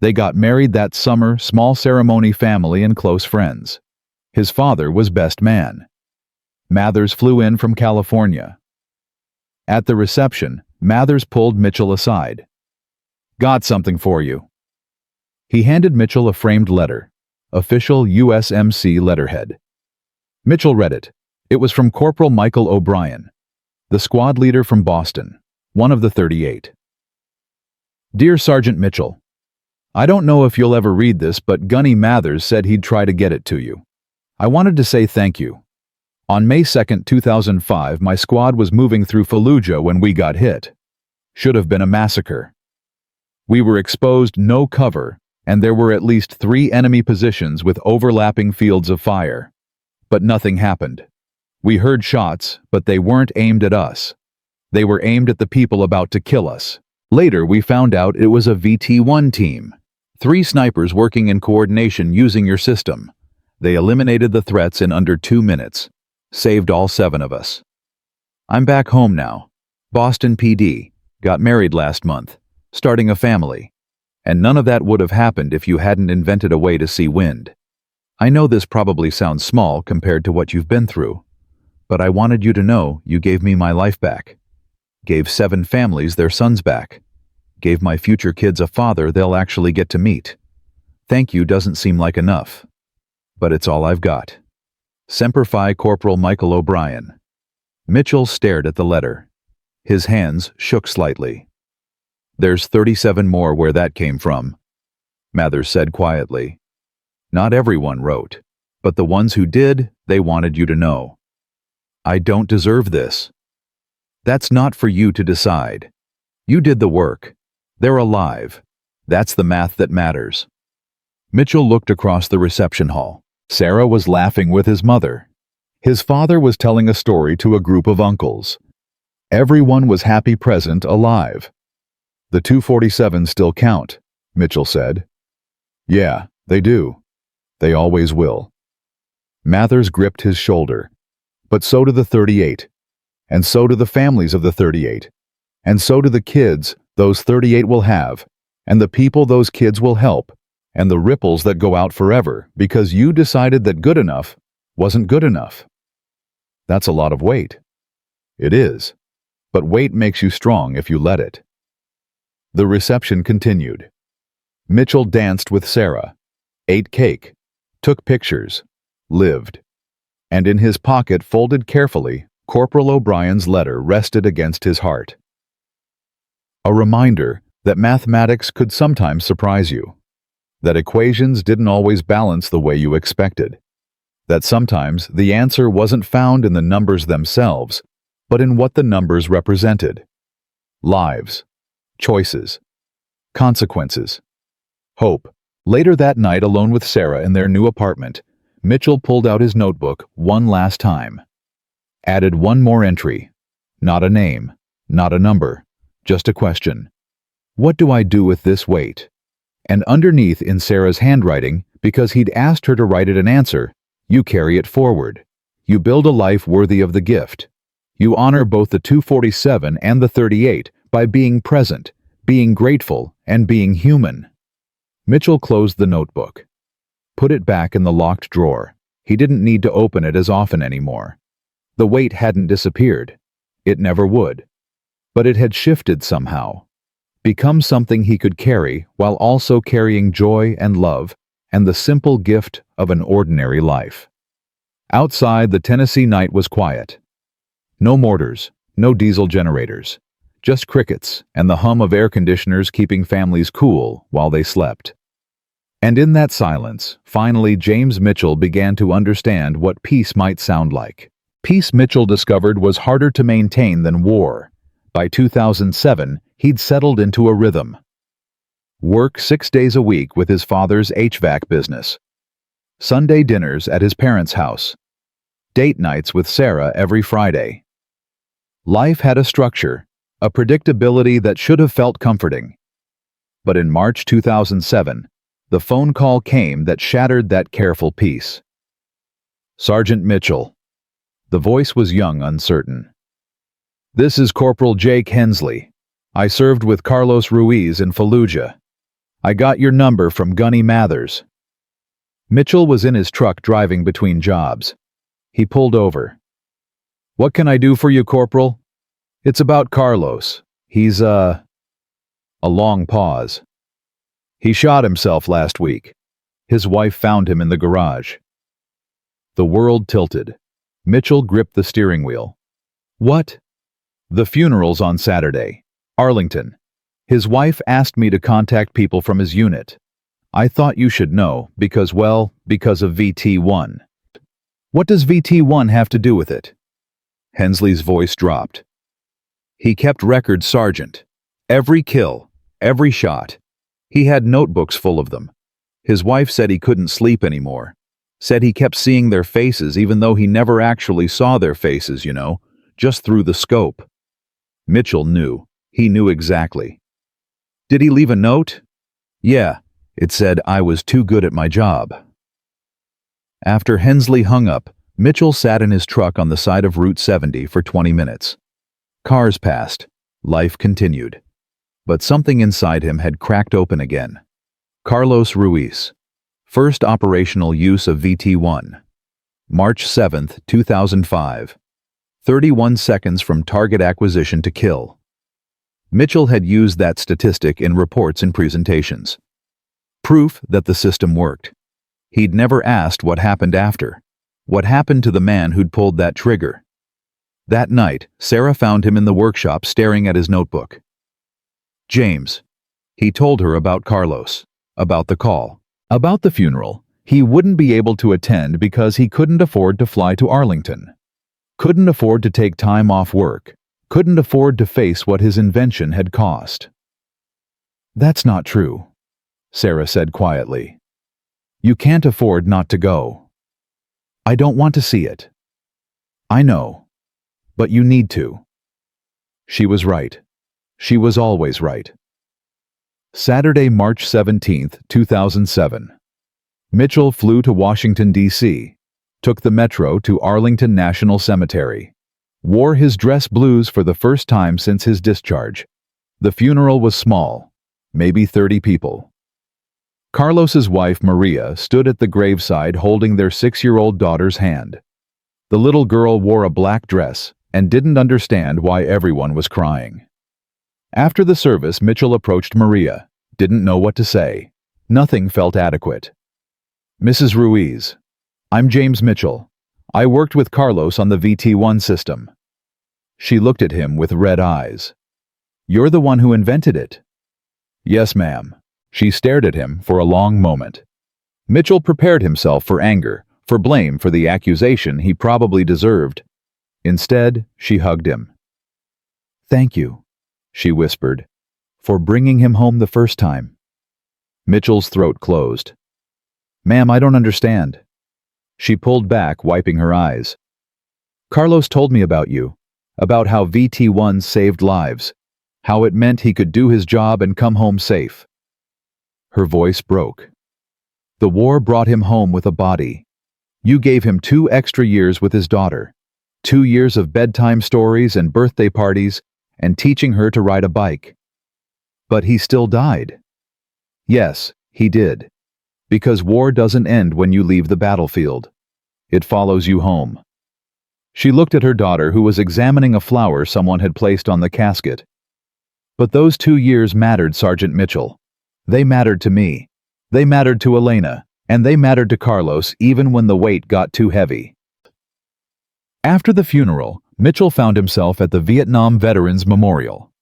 They got married that summer, small ceremony, family and close friends. His father was best man. Mathers flew in from California. At the reception, Mathers pulled Mitchell aside. "Got something for you." He handed Mitchell a framed letter, official USMC letterhead. Mitchell read it. It was from Corporal Michael O'Brien, the squad leader from Boston, one of the 38. "Dear Sergeant Mitchell, I don't know if you'll ever read this, but Gunny Mathers said he'd try to get it to you. I wanted to say thank you. On May 2nd, 2005, my squad was moving through Fallujah when we got hit. Should have been a massacre. We were exposed, no cover, and there were at least 3 enemy positions with overlapping fields of fire. But nothing happened. We heard shots, but they weren't aimed at us. They were aimed at the people about to kill us. Later, we found out it was a VT-1 team. 3 snipers working in coordination using your system. They eliminated the threats in under 2 minutes. Saved all 7 of us. I'm back home now. Boston PD. Got married last month. Starting a family. And none of that would have happened if you hadn't invented a way to see wind. I know this probably sounds small compared to what you've been through, but I wanted you to know you gave me my life back. Gave 7 families their sons back. Gave my future kids a father they'll actually get to meet. Thank you doesn't seem like enough, but it's all I've got. Semper Fi, Corporal Michael O'Brien. Mitchell stared at the letter. His hands shook slightly. There's 37 more where that came from, Mathers said quietly. Not everyone wrote, but the ones who did, they wanted you to know. I don't deserve this. That's not for you to decide. You did the work. They're alive. That's the math that matters. Mitchell looked across the reception hall. Sarah was laughing with his mother. His father was telling a story to a group of uncles. Everyone was happy, present, alive. The 247 still count, Mitchell said. Yeah, they do. They always will. Mathers gripped his shoulder. But so do the 38. And so do the families of the 38. And so do the kids, those 38 will have, and the people those kids will help, and the ripples that go out forever because you decided that good enough wasn't good enough. That's a lot of weight. It is. But weight makes you strong if you let it. The reception continued. Mitchell danced with Sarah, ate cake, took pictures, lived. And in his pocket, folded carefully, Corporal O'Brien's letter rested against his heart. A reminder that mathematics could sometimes surprise you, that equations didn't always balance the way you expected, that sometimes the answer wasn't found in the numbers themselves, but in what the numbers represented. Lives, choices, consequences, hope. Later that night, alone with Sarah in their new apartment, Mitchell pulled out his notebook one last time. Added one more entry. Not a name, not a number, just a question. What do I do with this weight? And underneath in Sarah's handwriting, because he'd asked her to write it, an answer, you carry it forward. You build a life worthy of the gift. You honor both the 247 and the 38 by being present, being grateful, and being human. Mitchell closed the notebook. Put it back in the locked drawer. He didn't need to open it as often anymore. The weight hadn't disappeared. It never would. But it had shifted somehow. Become something he could carry while also carrying joy and love and the simple gift of an ordinary life. Outside, the Tennessee night was quiet. No mortars, no diesel generators, just crickets and the hum of air conditioners keeping families cool while they slept. And in that silence, finally James Mitchell began to understand what peace might sound like. Peace, Mitchell discovered, was harder to maintain than war. By 2007, he'd settled into a rhythm. Work 6 days a week with his father's HVAC business. Sunday dinners at his parents' house. Date nights with Sarah every Friday. Life had a structure, a predictability that should have felt comforting. But in March 2007, the phone call came that shattered that careful peace. Sergeant Mitchell. The voice was young, uncertain. This is Corporal Jake Hensley. I served with Carlos Ruiz in Fallujah. I got your number from Gunny Mathers. Mitchell was in his truck driving between jobs. He pulled over. What can I do for you, Corporal? It's about Carlos. He's, A long pause. He shot himself last week. His wife found him in the garage. The world tilted. Mitchell gripped the steering wheel. What? The funeral's on Saturday. Arlington. His wife asked me to contact people from his unit. I thought you should know, because of VT1. What does VT1 have to do with it? Hensley's voice dropped. He kept records, Sergeant. Every kill, every shot. He had notebooks full of them. His wife said he couldn't sleep anymore. Said he kept seeing their faces even though he never actually saw their faces, just through the scope. Mitchell knew. He knew exactly. Did he leave a note? Yeah, it said I was too good at my job. After Hensley hung up, Mitchell sat in his truck on the side of Route 70 for 20 minutes. Cars passed. Life continued. But something inside him had cracked open again. Carlos Ruiz. First operational use of VT1. March 7, 2005. 31 seconds from target acquisition to kill. Mitchell had used that statistic in reports and presentations. Proof that the system worked. He'd never asked what happened after. What happened to the man who'd pulled that trigger? That night, Sarah found him in the workshop staring at his notebook. James. He told her about Carlos, about the call, about the funeral. He wouldn't be able to attend because he couldn't afford to fly to Arlington. Couldn't afford to take time off work. Couldn't afford to face what his invention had cost. That's not true, Sarah said quietly. You can't afford not to go. I don't want to see it. I know. But you need to. She was right. She was always right. Saturday, March 17, 2007. Mitchell flew to Washington, D.C., took the metro to Arlington National Cemetery, wore his dress blues for the first time since his discharge, The funeral was small, maybe 30 people. Carlos's wife, Maria, stood at the graveside holding their 6-year-old daughter's hand. The little girl wore a black dress and didn't understand why everyone was crying. After the service, Mitchell approached Maria, didn't know what to say. Nothing felt adequate. "Mrs. Ruiz, I'm James Mitchell. I worked with Carlos on the VT-1 system." She looked at him with red eyes. "You're the one who invented it." "Yes, ma'am." She stared at him for a long moment. Mitchell prepared himself for anger, for blame for the accusation he probably deserved. Instead, she hugged him. "Thank you," she whispered, "for bringing him home the first time." Mitchell's throat closed. "Ma'am, I don't understand." She pulled back, wiping her eyes. "Carlos told me about you, about how VT-1 saved lives, how it meant he could do his job and come home safe." Her voice broke. "The war brought him home with a body. You gave him 2 extra years with his daughter, 2 years of bedtime stories and birthday parties, and teaching her to ride a bike. But he still died." "Yes, he did. Because war doesn't end when you leave the battlefield. It follows you home." She looked at her daughter, who was examining a flower someone had placed on the casket. "But those 2 years mattered, Sergeant Mitchell. They mattered to me. They mattered to Elena, and they mattered to Carlos even when the weight got too heavy." After the funeral, Mitchell found himself at the Vietnam Veterans Memorial,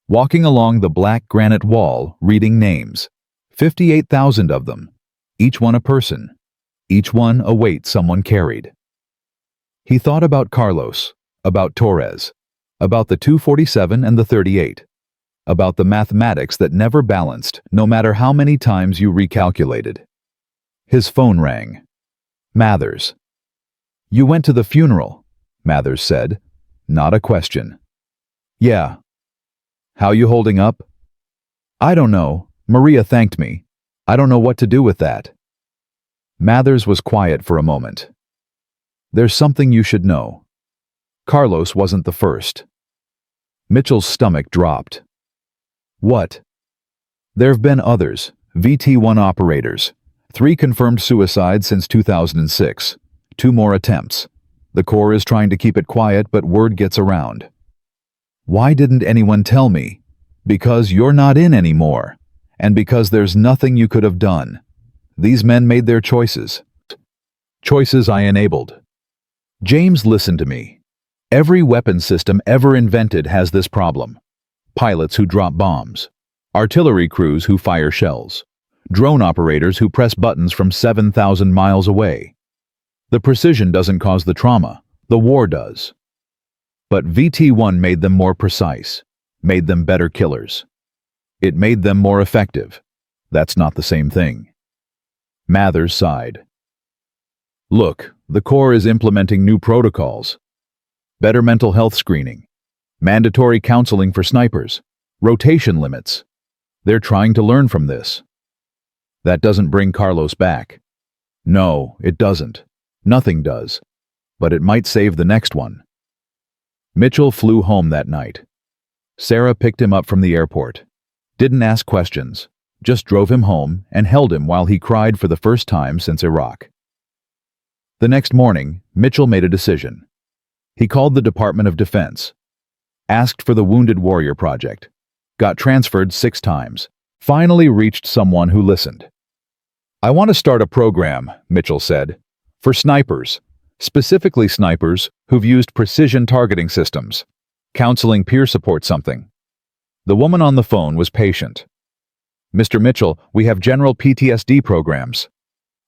walking along the black granite wall, reading names. 58,000 of them, each one a person, each one a weight someone carried. He thought about Carlos, about Torres, about the 247 and the 38, about the mathematics that never balanced, no matter how many times you recalculated. His phone rang. Mathers. "You went to the funeral," Mathers said, not a question. "Yeah." "How you holding up?" "I don't know. Maria thanked me. I don't know what to do with that." Mathers was quiet for a moment. "There's something you should know. Carlos wasn't the first." Mitchell's stomach dropped. "What?" "There've been others, VT-1 operators. 3 confirmed suicides since 2006. 2 more attempts. The Corps is trying to keep it quiet, but word gets around." "Why didn't anyone tell me?" "Because you're not in anymore. And because there's nothing you could have done. These men made their choices. Choices I enabled." "James, listen to me. Every weapon system ever invented has this problem. Pilots who drop bombs, artillery crews who fire shells, drone operators who press buttons from 7,000 miles away. The precision doesn't cause the trauma, the war does. But VT-1 made them more precise, made them better killers. It made them more effective. That's not the same thing." Mathers sighed. "Look, the Corps is implementing new protocols. Better mental health screening, mandatory counseling for snipers, rotation limits. They're trying to learn from this. That doesn't bring Carlos back. No, it doesn't. Nothing does. But it might save the next one." Mitchell flew home that night. Sarah picked him up from the airport. Didn't ask questions, just drove him home and held him while he cried for the first time since Iraq. The next morning, Mitchell made a decision. He called the Department of Defense, asked for the Wounded Warrior Project, got transferred 6 times, finally reached someone who listened. "I want to start a program," Mitchell said, "for snipers, specifically snipers who've used precision targeting systems, counseling peer support something." The woman on the phone was patient. "Mr. Mitchell, we have general PTSD programs."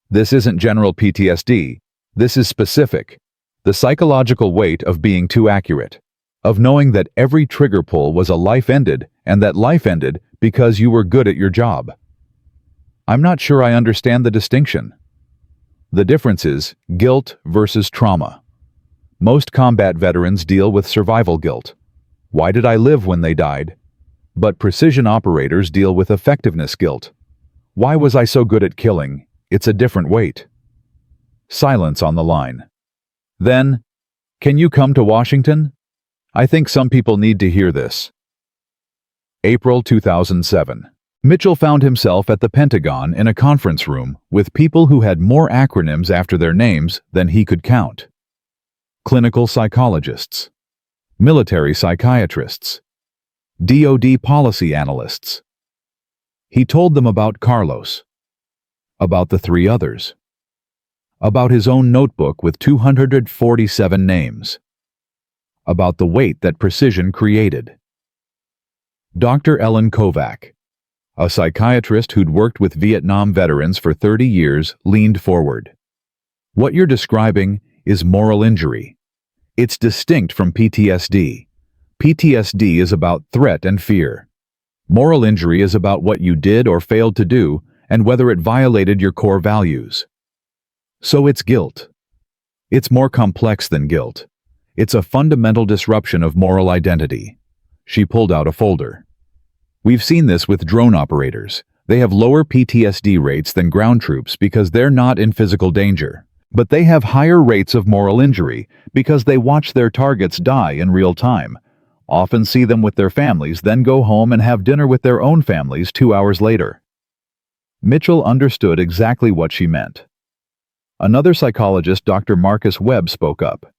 "This isn't general PTSD. This is specific. The psychological weight of being too accurate, of knowing that every trigger pull was a life ended, and that life ended because you were good at your job." "I'm not sure I understand the distinction." "The difference is guilt versus trauma. Most combat veterans deal with survival guilt. Why did I live when they died? But precision operators deal with effectiveness guilt. Why was I so good at killing? It's a different weight." Silence on the line. Then, "Can you come to Washington? I think some people need to hear this." April 2007. Mitchell found himself at the Pentagon in a conference room with people who had more acronyms after their names than he could count. Clinical psychologists, military psychiatrists, DoD policy analysts. He told them about Carlos, about the three others, about his own notebook with 247 names, about the weight that precision created. Dr. Ellen Kovac, a psychiatrist who'd worked with Vietnam veterans for 30 years, leaned forward. What you're describing is moral injury. It's distinct from PTSD. PTSD is about threat and fear. Moral injury is about what you did or failed to do and whether it violated your core values. So it's guilt. It's more complex than guilt. It's a fundamental disruption of moral identity. She pulled out a folder. We've seen this with drone operators. They have lower PTSD rates than ground troops because they're not in physical danger. But they have higher rates of moral injury because they watch their targets die in real time, often see them with their families, then go home and have dinner with their own families 2 hours later. Mitchell understood exactly what she meant. Another psychologist, Dr. Marcus Webb, spoke up.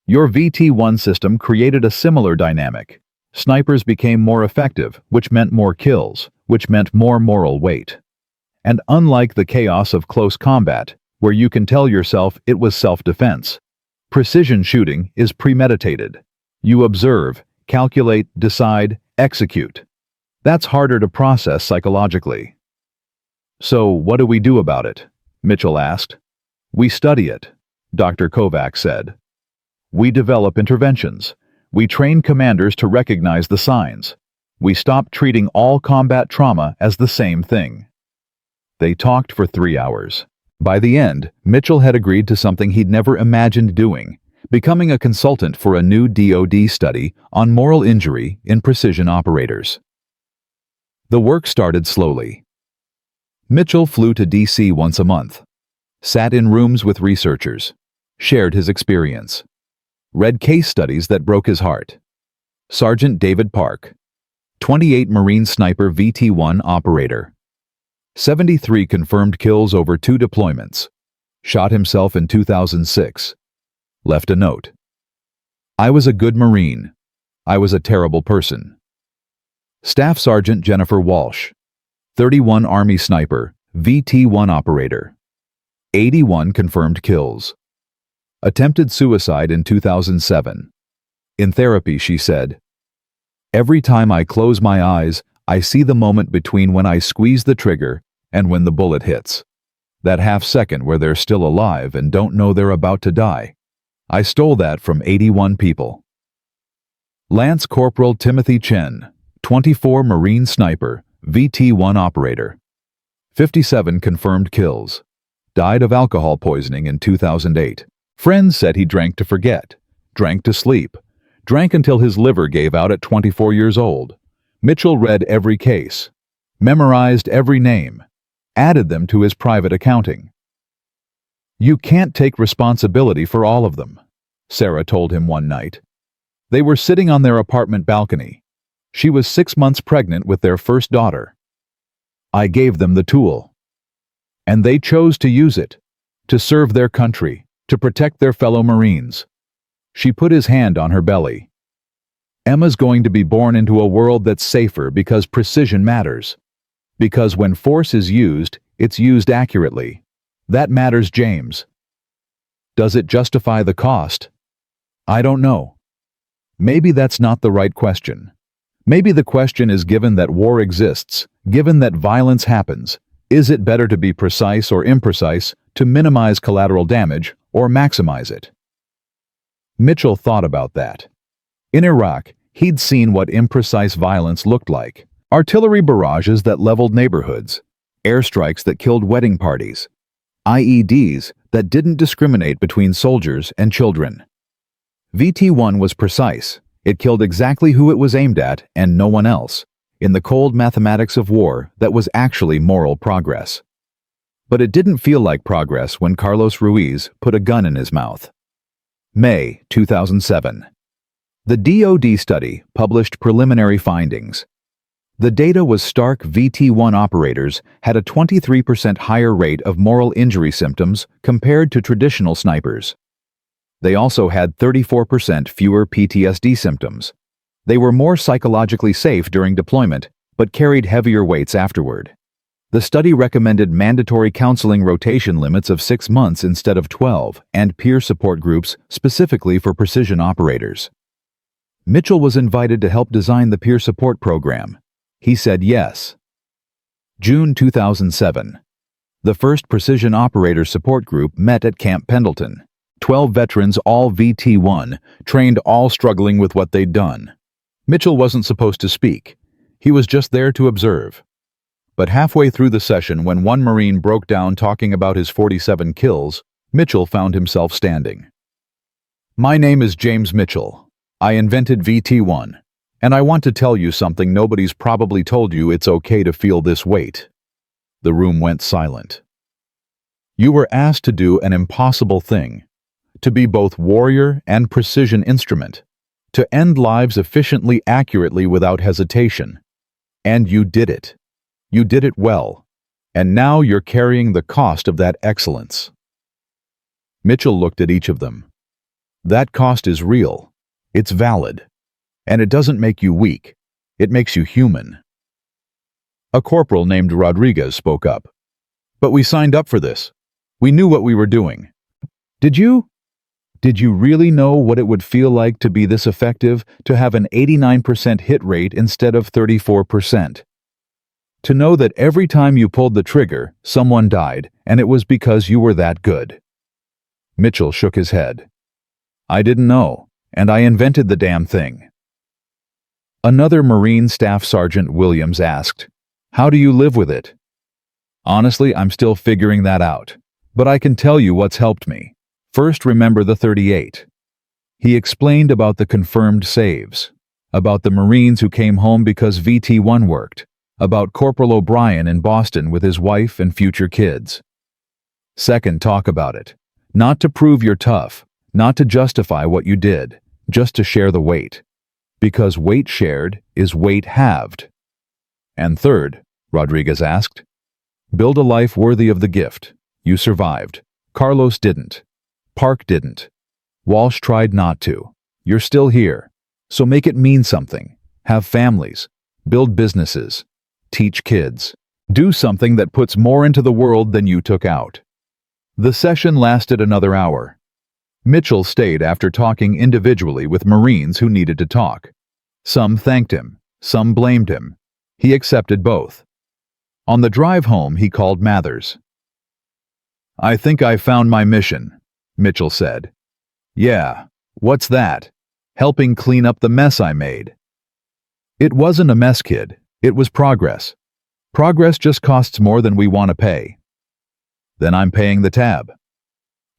Your VT1 system created a similar dynamic. Snipers became more effective, which meant more kills, which meant more moral weight. And unlike the chaos of close combat, where you can tell yourself it was self-defense, precision shooting is premeditated. You observe, calculate, decide, execute. That's harder to process psychologically. So what do we do about it? Mitchell asked. We study it, Dr. Kovac said. We develop interventions. We train commanders to recognize the signs. We stop treating all combat trauma as the same thing. They talked for 3 hours. By the end, Mitchell had agreed to something he'd never imagined doing, becoming a consultant for a new DoD study on moral injury in precision operators. The work started slowly. Mitchell flew to D.C. once a month, sat in rooms with researchers, shared his experience, read case studies that broke his heart. Sergeant David Park, 28 Marine Sniper VT1 operator. 73 confirmed kills over 2 deployments. Shot himself in 2006. Left a note. I was a good Marine. I was a terrible person. Staff Sergeant Jennifer Walsh, 31 Army Sniper, VT1 operator. 81 confirmed kills. Attempted suicide in 2007. In therapy, she said, "Every time I close my eyes, I see the moment between when I squeeze the trigger and when the bullet hits. That half second where they're still alive and don't know they're about to die. I stole that from 81 people." Lance Corporal Timothy Chen, 24 Marine Sniper, VT1 operator. 57 confirmed kills. Died of alcohol poisoning in 2008. Friends said he drank to forget, drank to sleep, drank until his liver gave out at 24 years old. Mitchell read every case, memorized every name, added them to his private accounting. You can't take responsibility for all of them, Sarah told him one night. They were sitting on their apartment balcony. She was 6 months pregnant with their first daughter. I gave them the tool. And they chose to use it, to serve their country, to protect their fellow Marines. She put his hand on her belly. Emma's going to be born into a world that's safer because precision matters. Because when force is used, it's used accurately. That matters, James. Does it justify the cost? I don't know. Maybe that's not the right question. Maybe the question is, given that war exists, given that violence happens, is it better to be precise or imprecise, to minimize collateral damage or maximize it? Mitchell thought about that. In Iraq, he'd seen what imprecise violence looked like. Artillery barrages that leveled neighborhoods, airstrikes that killed wedding parties, IEDs that didn't discriminate between soldiers and children. VT1 was precise. It killed exactly who it was aimed at and no one else, in the cold mathematics of war that was actually moral progress. But it didn't feel like progress when Carlos Ruiz put a gun in his mouth. May 2007. The DoD study published preliminary findings. The data was stark. VT-1 operators had a 23% higher rate of moral injury symptoms compared to traditional snipers. They also had 34% fewer PTSD symptoms. They were more psychologically safe during deployment, but carried heavier weights afterward. The study recommended mandatory counseling rotation limits of 6 months instead of 12 and peer support groups specifically for precision operators. Mitchell was invited to help design the peer support program. He said yes. June 2007. The first precision operator support group met at Camp Pendleton. 12 veterans, all VT-1, trained, all struggling with what they'd done. Mitchell wasn't supposed to speak. He was just there to observe. But halfway through the session, when one Marine broke down talking about his 47 kills, Mitchell found himself standing. "My name is James Mitchell. I invented VT-1. And I want to tell you something nobody's probably told you. It's okay to feel this weight." The room went silent. You were asked to do an impossible thing. To be both warrior and precision instrument. To end lives efficiently, accurately, without hesitation. And you did it. You did it well. And now you're carrying the cost of that excellence. Mitchell looked at each of them. That cost is real. It's valid. And it doesn't make you weak. It makes you human. A corporal named Rodriguez spoke up. "But we signed up for this. We knew what we were doing." Did you? Did you really know what it would feel like to be this effective, to have an 89% hit rate instead of 34%? To know that every time you pulled the trigger, someone died, and it was because you were that good? Mitchell shook his head. "I didn't know, and I invented the damn thing." Another Marine Staff Sergeant Williams asked, "How do you live with it?" "Honestly, I'm still figuring that out. But I can tell you what's helped me. First, remember the 38. He explained about the confirmed saves, about the Marines who came home because VT-1 worked, about Corporal O'Brien in Boston with his wife and future kids. Second, talk about it. Not to prove you're tough, not to justify what you did, just to share the weight. Because weight shared is weight halved. And third, Rodriguez asked, build a life worthy of the gift. You survived. Carlos didn't. Park didn't. Walsh tried not to. You're still here. So make it mean something. Have families. Build businesses. Teach kids. Do something that puts more into the world than you took out. The session lasted another hour. Mitchell stayed after talking individually with Marines who needed to talk. Some thanked him. Some blamed him. He accepted both. On the drive home, he called Mathers. "I think I found my mission," Mitchell said. "Yeah, what's that?" "Helping clean up the mess I made." "It wasn't a mess, kid. It was progress. Progress just costs more than we want to pay." "Then I'm paying the tab."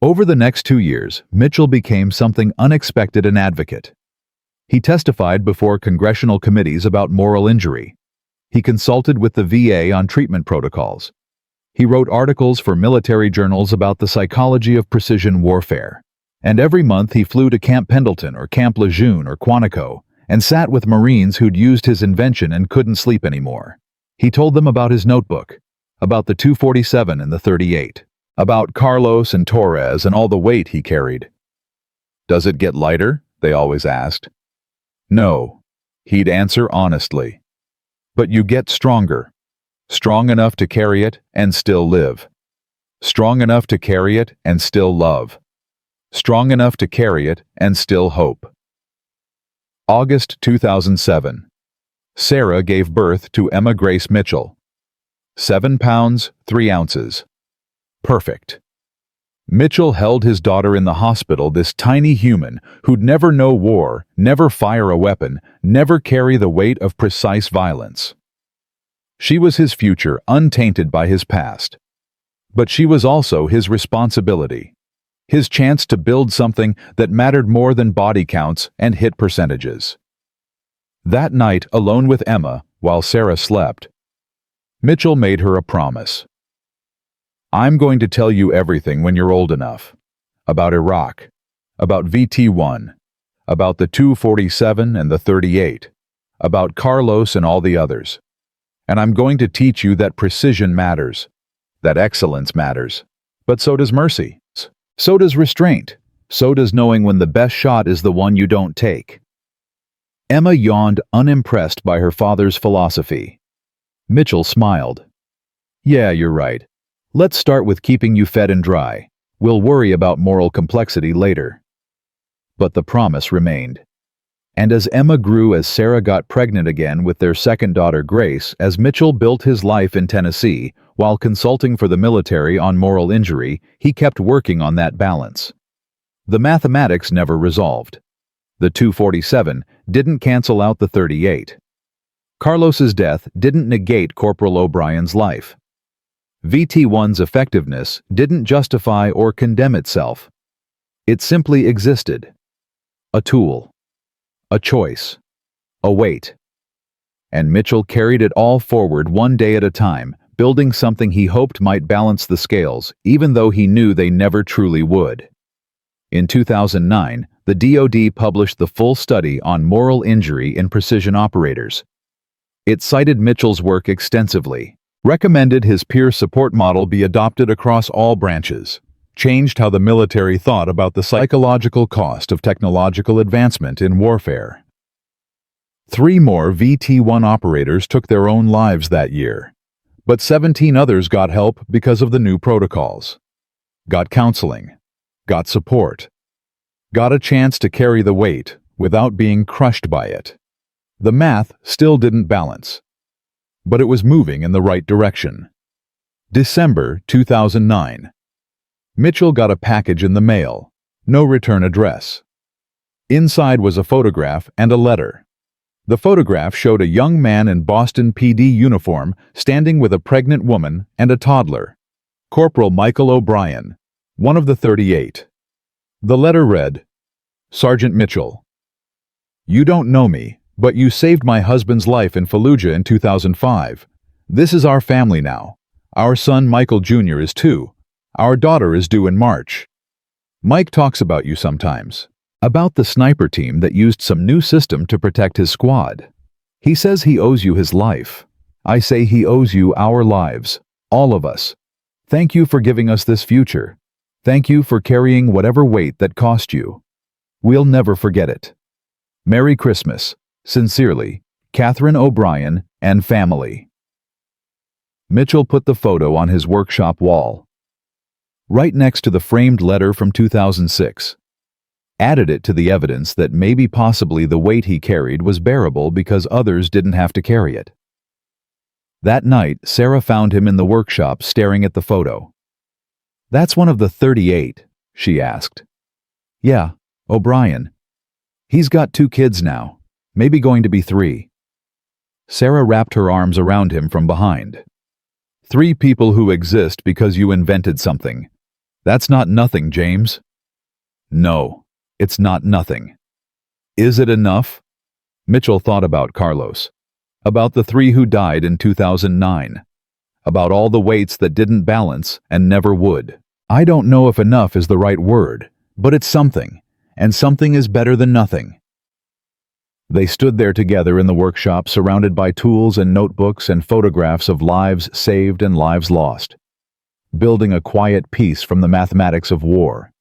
Over the next 2 years, Mitchell became something unexpected: an advocate. He testified before congressional committees about moral injury. He consulted with the VA on treatment protocols. He wrote articles for military journals about the psychology of precision warfare. And every month he flew to Camp Pendleton or Camp Lejeune or Quantico and sat with Marines who'd used his invention and couldn't sleep anymore. He told them about his notebook, about the 247 and the 38, about Carlos and Torres and all the weight he carried. "Does it get lighter?" they always asked. "No," he'd answer honestly. "But you get stronger. Strong enough to carry it and still live. Strong enough to carry it and still love. Strong enough to carry it and still hope." August 2007. Sarah gave birth to Emma Grace Mitchell. 7 pounds, 3 ounces. Perfect. Mitchell held his daughter in the hospital, this tiny human who'd never know war, never fire a weapon, never carry the weight of precise violence. She was his future, untainted by his past. But she was also his responsibility. His chance to build something that mattered more than body counts and hit percentages. That night, alone with Emma, while Sarah slept, Mitchell made her a promise. "I'm going to tell you everything when you're old enough. About Iraq, about VT-1, about the 247 and the 38, about Carlos and all the others. And I'm going to teach you that precision matters, that excellence matters. But so does mercy. So does restraint. So does knowing when the best shot is the one you don't take. Emma yawned, unimpressed by her father's philosophy. Mitchell smiled. Yeah, you're right. Let's start with keeping you fed and dry. We'll worry about moral complexity later. But the promise remained. And as Emma grew, as Sarah got pregnant again with their second daughter Grace, as Mitchell built his life in Tennessee, while consulting for the military on moral injury, he kept working on that balance. The mathematics never resolved. The 247 didn't cancel out the 38. Carlos's death didn't negate Corporal O'Brien's life. VT1's effectiveness didn't justify or condemn itself. It simply existed. A tool. A choice. A weight. And Mitchell carried it all forward one day at a time, building something he hoped might balance the scales, even though he knew they never truly would. In 2009, the DoD published the full study on moral injury in precision operators. It cited Mitchell's work extensively, recommended his peer support model be adopted across all branches, changed how the military thought about the psychological cost of technological advancement in warfare. 3 more VT1 operators took their own lives that year, but 17 others got help because of the new protocols. Got counseling, got support, got a chance to carry the weight without being crushed by it. The math still didn't balance, but it was moving in the right direction. December 2009. Mitchell got a package in the mail, no return address. Inside was a photograph and a letter. The photograph showed a young man in Boston PD uniform standing with a pregnant woman and a toddler. Corporal Michael O'Brien, one of the 38. The letter read, Sergeant Mitchell, you don't know me, but you saved my husband's life in Fallujah in 2005. This is our family now. Our son Michael Jr. is 2. Our daughter is due in March. Mike talks about you sometimes. About the sniper team that used some new system to protect his squad. He says he owes you his life. I say he owes you our lives, all of us. Thank you for giving us this future. Thank you for carrying whatever weight that cost you. We'll never forget it. Merry Christmas. Sincerely, Catherine O'Brien and family. Mitchell put the photo on his workshop wall, right next to the framed letter from 2006. Added it to the evidence that maybe possibly the weight he carried was bearable because others didn't have to carry it. That night, Sarah found him in the workshop staring at the photo. That's one of the 38, she asked. Yeah, O'Brien. He's got 2 kids now, maybe going to be 3. Sarah wrapped her arms around him from behind. 3 people who exist because you invented something. That's not nothing, James. No, it's not nothing. Is it enough? Mitchell thought about Carlos, about the 3 who died in 2009, about all the weights that didn't balance and never would. I don't know if enough is the right word, but it's something, and something is better than nothing. They stood there together in the workshop, surrounded by tools and notebooks and photographs of lives saved and lives lost, building a quiet peace from the mathematics of war.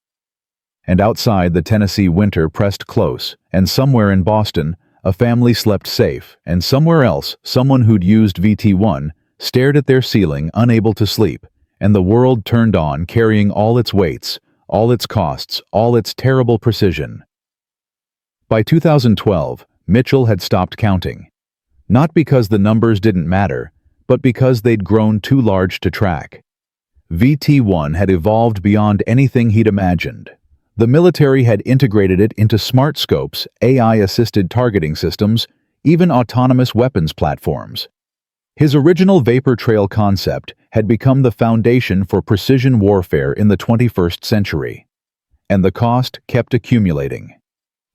And outside, the Tennessee winter pressed close, and somewhere in Boston, a family slept safe, and somewhere else, someone who'd used VT1 stared at their ceiling, unable to sleep, and the world turned on, carrying all its weights, all its costs, all its terrible precision. By 2012, Mitchell had stopped counting. Not because the numbers didn't matter, but because they'd grown too large to track. VT1 had evolved beyond anything he'd imagined. The military had integrated it into smart scopes, AI-assisted targeting systems, even autonomous weapons platforms. His original vapor trail concept had become the foundation for precision warfare in the 21st century. And the cost kept accumulating.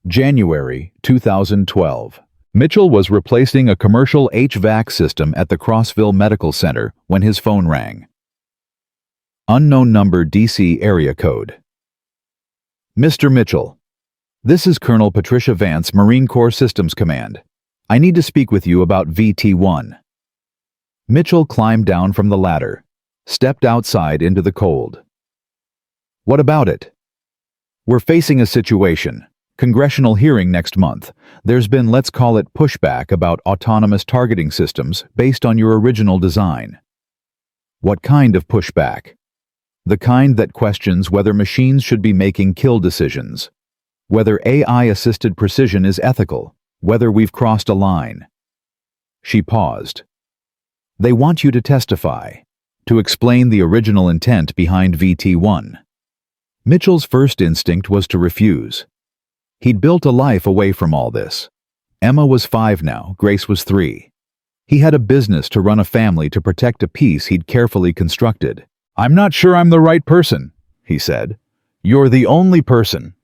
January 2012. Mitchell was replacing a commercial HVAC system at the Crossville Medical Center when his phone rang. Unknown number, DC area code. Mr. Mitchell, this is Colonel Patricia Vance, Marine Corps Systems Command. I need to speak with you about VT1. Mitchell climbed down from the ladder, stepped outside into the cold. What about it? We're facing a situation. Congressional hearing next month. There's been, let's call it, pushback about autonomous targeting systems based on your original design. What kind of pushback? The kind that questions whether machines should be making kill decisions, whether AI-assisted precision is ethical, whether we've crossed a line. She paused. They want you to testify, to explain the original intent behind VT1. Mitchell's first instinct was to refuse. He'd built a life away from all this. Emma was 5 now, Grace was 3. He had a business to run, a family to protect, a peace he'd carefully constructed. "I'm not sure I'm the right person," he said. "You're the only person.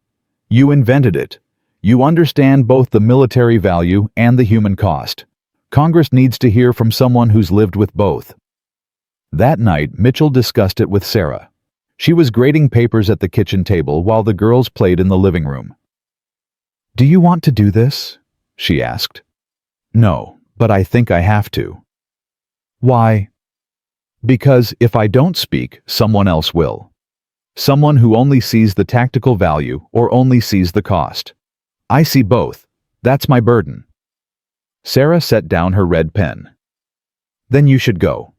You invented it. You understand both the military value and the human cost. Congress needs to hear from someone who's lived with both." That night, Mitchell discussed it with Sarah. She was grading papers at the kitchen table while the girls played in the living room. "Do you want to do this?" she asked. "No, but I think I have to." "Why?" "Because if I don't speak, someone else will. Someone who only sees the tactical value or only sees the cost. I see both. That's my burden." Sarah set down her red pen. "Then you should go.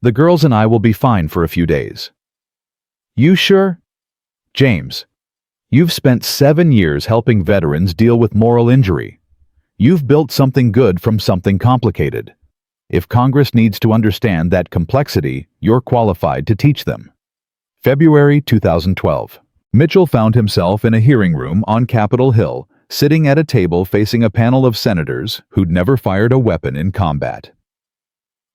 The girls and I will be fine for a few days." "You sure?" "James, you've spent 7 years helping veterans deal with moral injury. You've built something good from something complicated. If Congress needs to understand that complexity, you're qualified to teach them." February 2012. Mitchell found himself in a hearing room on Capitol Hill, sitting at a table facing a panel of senators who'd never fired a weapon in combat.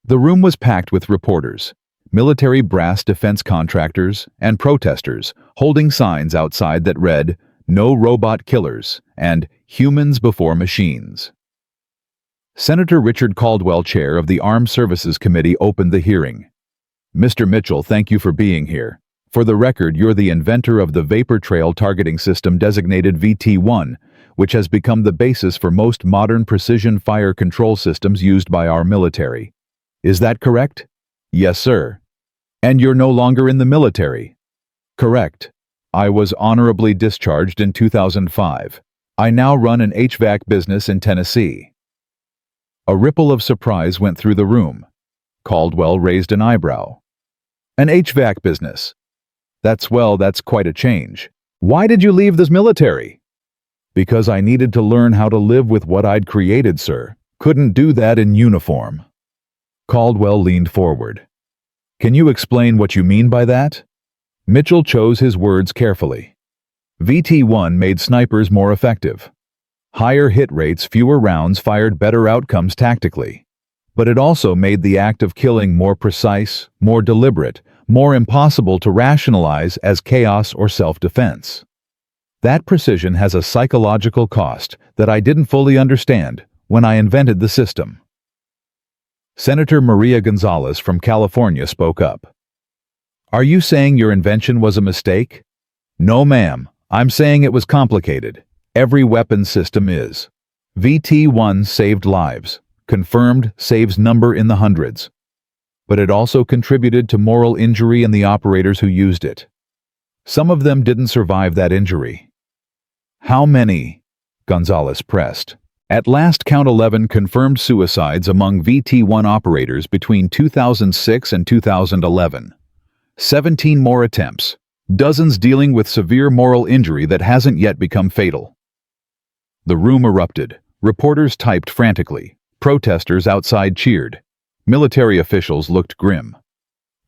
The room was packed with reporters, military brass, defense contractors, and protesters holding signs outside that read, "No robot killers," and "Humans before machines." Senator Richard Caldwell, chair of the Armed Services Committee, opened the hearing. "Mr. Mitchell, thank you for being here. For the record, you're the inventor of the vapor trail targeting system designated VT1, which has become the basis for most modern precision fire control systems used by our military. Is that correct?" "Yes, sir." "And you're no longer in the military?" "Correct. I was honorably discharged in 2005. I now run an HVAC business in Tennessee." A ripple of surprise went through the room. Caldwell raised an eyebrow. "An HVAC business? That's quite a change. Why did you leave this military?" "Because I needed to learn how to live with what I'd created, sir. Couldn't do that in uniform." Caldwell leaned forward. "Can you explain what you mean by that?" Mitchell chose his words carefully. VT1 made snipers more effective. Higher hit rates, fewer rounds fired, better outcomes tactically. But it also made the act of killing more precise, more deliberate, more impossible to rationalize as chaos or self-defense. That precision has a psychological cost that I didn't fully understand when I invented the system. Senator Maria Gonzalez from California spoke up. "Are you saying your invention was a mistake?" "No, ma'am. I'm saying it was complicated. Every weapon system is. VT1 saved lives. Confirmed, saves number in the hundreds. But it also contributed to moral injury in the operators who used it. Some of them didn't survive that injury." "How many?" Gonzalez pressed. "At last count, 11 confirmed suicides among VT1 operators between 2006 and 2011. 17 more attempts. Dozens dealing with severe moral injury that hasn't yet become fatal." The room erupted. Reporters typed frantically. Protesters outside cheered. Military officials looked grim.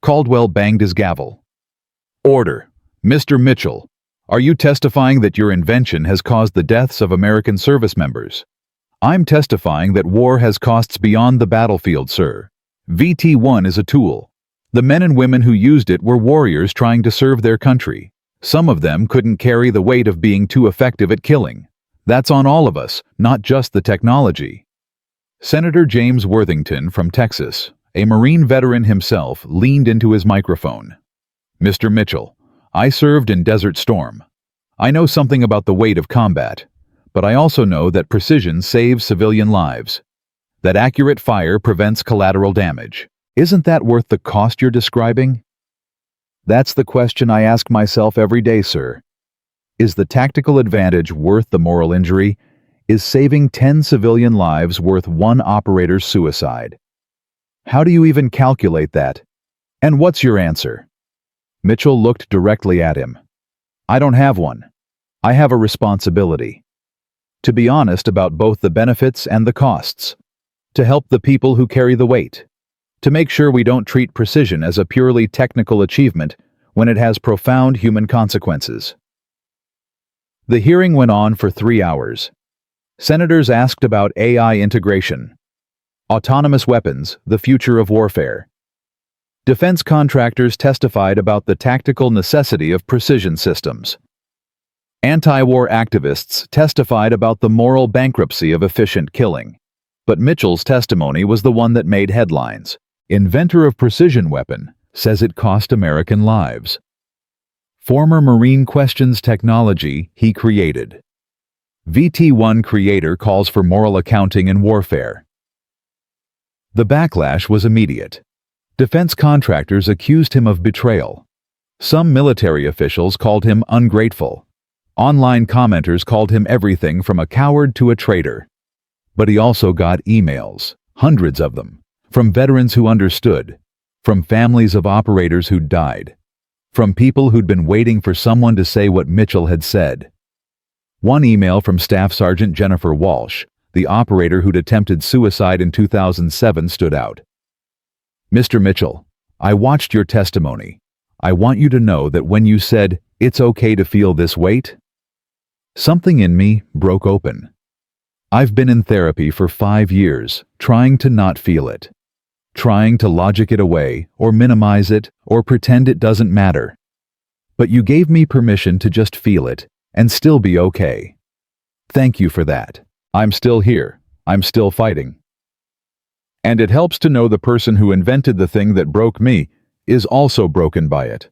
Caldwell banged his gavel. "Order. Mr. Mitchell, are you testifying that your invention has caused the deaths of American service members?" "I'm testifying that war has costs beyond the battlefield, sir. VT1 is a tool. The men and women who used it were warriors trying to serve their country. Some of them couldn't carry the weight of being too effective at killing. That's on all of us, not just the technology." Senator James Worthington from Texas, a Marine veteran himself, leaned into his microphone. "Mr. Mitchell, I served in Desert Storm. I know something about the weight of combat, but I also know that precision saves civilian lives, that accurate fire prevents collateral damage, Isn't that worth the cost you're describing? That's the question I ask myself every day, sir. Is the tactical advantage worth the moral injury? Is saving 10 civilian lives worth one operator's suicide? How do you even calculate that? And what's your answer? Mitchell looked directly at him. I don't have one. I have a responsibility. To be honest about both the benefits and the costs. To help the people who carry the weight. To make sure we don't treat precision as a purely technical achievement when it has profound human consequences. The hearing went on for 3 hours. Senators asked about AI integration, autonomous weapons, the future of warfare. Defense contractors testified about the tactical necessity of precision systems. Anti-war activists testified about the moral bankruptcy of efficient killing. But Mitchell's testimony was the one that made headlines. Inventor of precision weapon says it cost American lives. Former Marine questions technology he created. VT-1 creator calls for moral accounting in warfare. The backlash was immediate. Defense contractors accused him of betrayal. Some military officials called him ungrateful. Online commenters called him everything from a coward to a traitor. But he also got emails, hundreds of them, from veterans who understood, from families of operators who'd died, from people who'd been waiting for someone to say what Mitchell had said. One email from Staff Sergeant Jennifer Walsh, the operator who'd attempted suicide in 2007, stood out. Mr. Mitchell, I watched your testimony. I want you to know that when you said, "It's okay to feel this weight," something in me broke open. I've been in therapy for 5 years, trying to not feel it. Trying to logic it away, or minimize it, or pretend it doesn't matter. But you gave me permission to just feel it, and still be okay. Thank you for that. I'm still here. I'm still fighting. And it helps to know the person who invented the thing that broke me is also broken by it.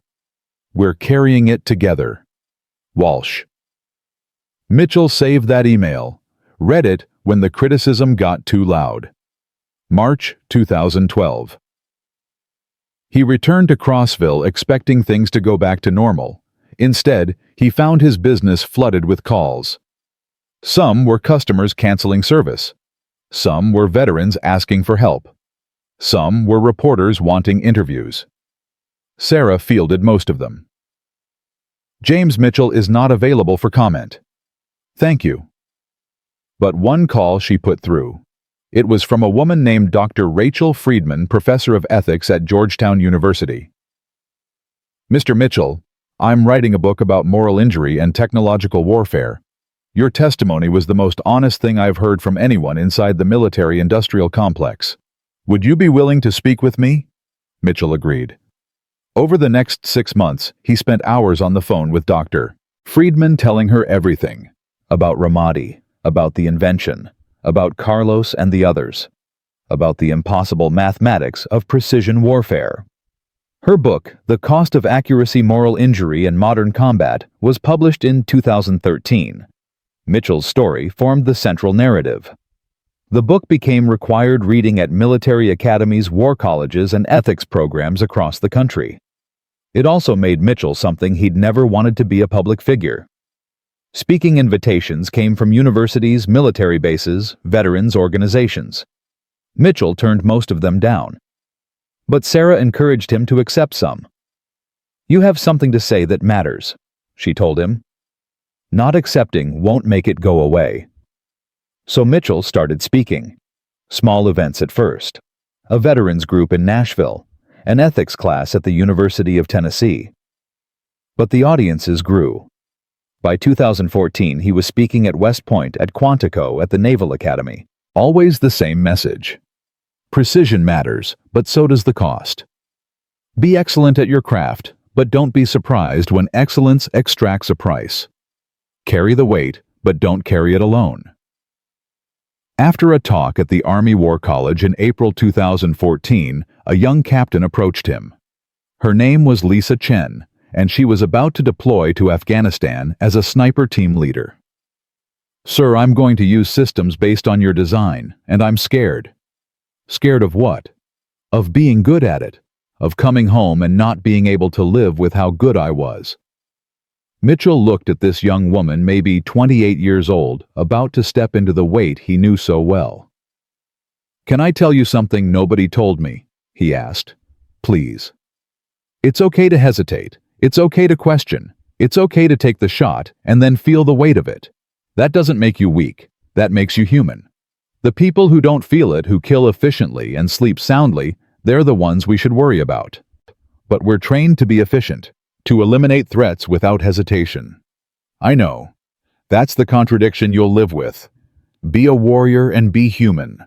We're carrying it together. Walsh. Mitchell saved that email, read it when the criticism got too loud. March 2012. He returned to Crossville expecting things to go back to normal. Instead, he found his business flooded with calls. Some were customers canceling service. Some were veterans asking for help. Some were reporters wanting interviews. Sarah fielded most of them. James Mitchell is not available for comment. Thank you. But one call she put through. It was from a woman named Dr. Rachel Friedman, professor of ethics at Georgetown University. Mr. Mitchell, I'm writing a book about moral injury and technological warfare. Your testimony was the most honest thing I've heard from anyone inside the military-industrial complex. Would you be willing to speak with me? Mitchell agreed. Over the next 6 months, he spent hours on the phone with Dr. Friedman telling her everything. About Ramadi, about the invention, about Carlos and the others, about the impossible mathematics of precision warfare. Her book, The Cost of Accuracy, Moral Injury in Modern Combat, was published in 2013. Mitchell's story formed the central narrative. The book became required reading at military academies, war colleges, and ethics programs across the country. It also made Mitchell something he'd never wanted to be: a public figure. Speaking invitations came from universities, military bases, veterans organizations. Mitchell turned most of them down. But Sarah encouraged him to accept some. You have something to say that matters, she told him. Not accepting won't make it go away. So Mitchell started speaking. Small events at first. A veterans group in Nashville, an ethics class at the University of Tennessee. But the audiences grew. By 2014, he was speaking at West Point, at Quantico, at the Naval Academy. Always the same message. Precision matters, but so does the cost. Be excellent at your craft, but don't be surprised when excellence extracts a price. Carry the weight, but don't carry it alone. After a talk at the Army War College in April 2014, a young captain approached him. Her name was Lisa Chen, and she was about to deploy to Afghanistan as a sniper team leader. Sir, I'm going to use systems based on your design, and I'm scared. Scared of what? of being good at it, of coming home and not being able to live with how good I was. Mitchell looked at this young woman, maybe 28 years old, about to step into the weight he knew so well. "Can I tell you something nobody told me?" he asked. "Please." It's okay to hesitate. It's okay to question. It's okay to take the shot and then feel the weight of it. That doesn't make you weak. That makes you human. The people who don't feel it, who kill efficiently and sleep soundly, they're the ones we should worry about. But we're trained to be efficient, to eliminate threats without hesitation. I know. That's the contradiction you'll live with. Be a warrior and be human.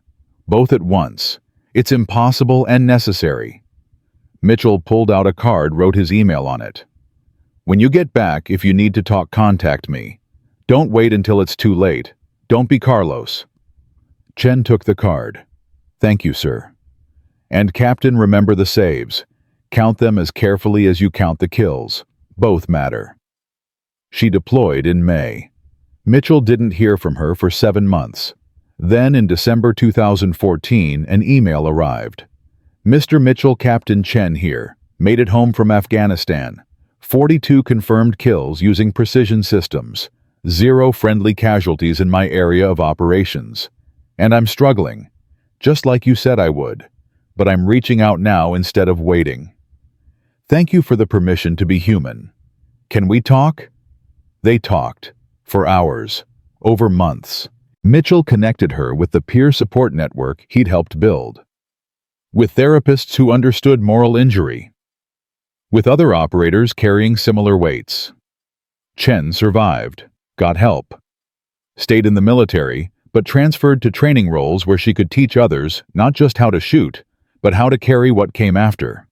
Both at once. It's impossible and necessary. Mitchell pulled out a card, wrote his email on it. "When you get back, if you need to talk, contact me. Don't wait until it's too late. Don't be Carlos." Chen took the card. "Thank you, sir. And Captain, remember the saves. Count them as carefully as you count the kills. Both matter." She deployed in May. Mitchell didn't hear from her for 7 months. Then in December 2014, an email arrived. "Mr. Mitchell, Captain Chen here. Made it home from Afghanistan. 42 confirmed kills using precision systems. 0 friendly casualties in my area of operations. And I'm struggling, just like you said I would. But I'm reaching out now instead of waiting. Thank you for the permission to be human. Can we talk?" They talked. For hours. Over months. Mitchell connected her with the peer support network he'd helped build. With therapists who understood moral injury. With other operators carrying similar weights. Chen survived. Got help. Stayed in the military, but transferred to training roles where she could teach others not just how to shoot, but how to carry what came after.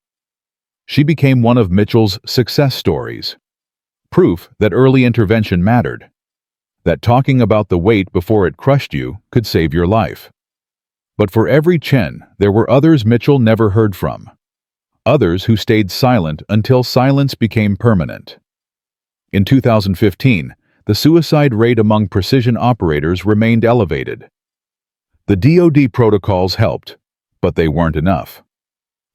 She became one of Mitchell's success stories. Proof that early intervention mattered. That talking about the weight before it crushed you could save your life. But for every Chen, there were others Mitchell never heard from. Others who stayed silent until silence became permanent. In 2015, the suicide rate among precision operators remained elevated. The DoD protocols helped, but they weren't enough.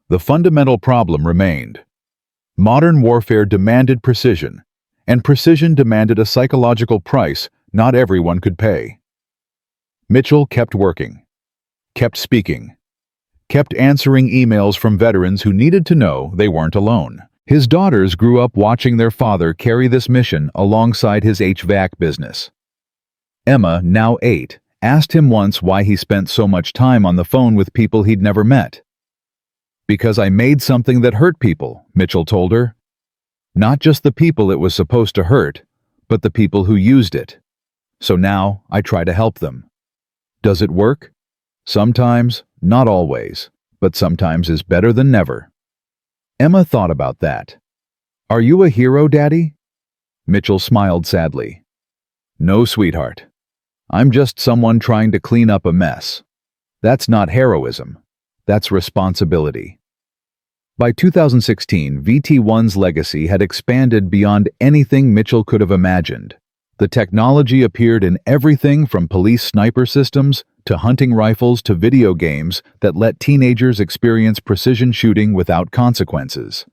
The fundamental problem remained. Modern warfare demanded precision, and precision demanded a psychological price not everyone could pay. Mitchell kept working, kept speaking, kept answering emails from veterans who needed to know they weren't alone. His daughters grew up watching their father carry this mission alongside his HVAC business. Emma, now 8, asked him once why he spent so much time on the phone with people he'd never met. "Because I made something that hurt people," Mitchell told her. "Not just the people it was supposed to hurt, but the people who used it. So now I try to help them." Does it work? Sometimes, not always, but sometimes is better than never. Emma thought about that. "Are you a hero, Daddy?" Mitchell smiled sadly. "No, sweetheart. I'm just someone trying to clean up a mess. That's not heroism. That's responsibility." By 2016, VT1's legacy had expanded beyond anything Mitchell could have imagined. The technology appeared in everything from police sniper systems to hunting rifles to video games that let teenagers experience precision shooting without consequences.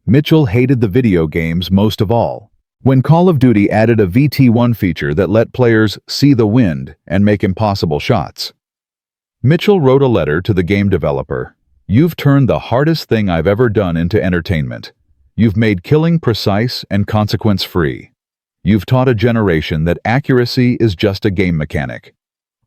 Mitchell hated the video games most of all. When Call of Duty added a VT1 feature that let players see the wind and make impossible shots. Mitchell wrote a letter to the game developer. "You've turned the hardest thing I've ever done into entertainment. You've made killing precise and consequence-free. You've taught a generation that accuracy is just a game mechanic.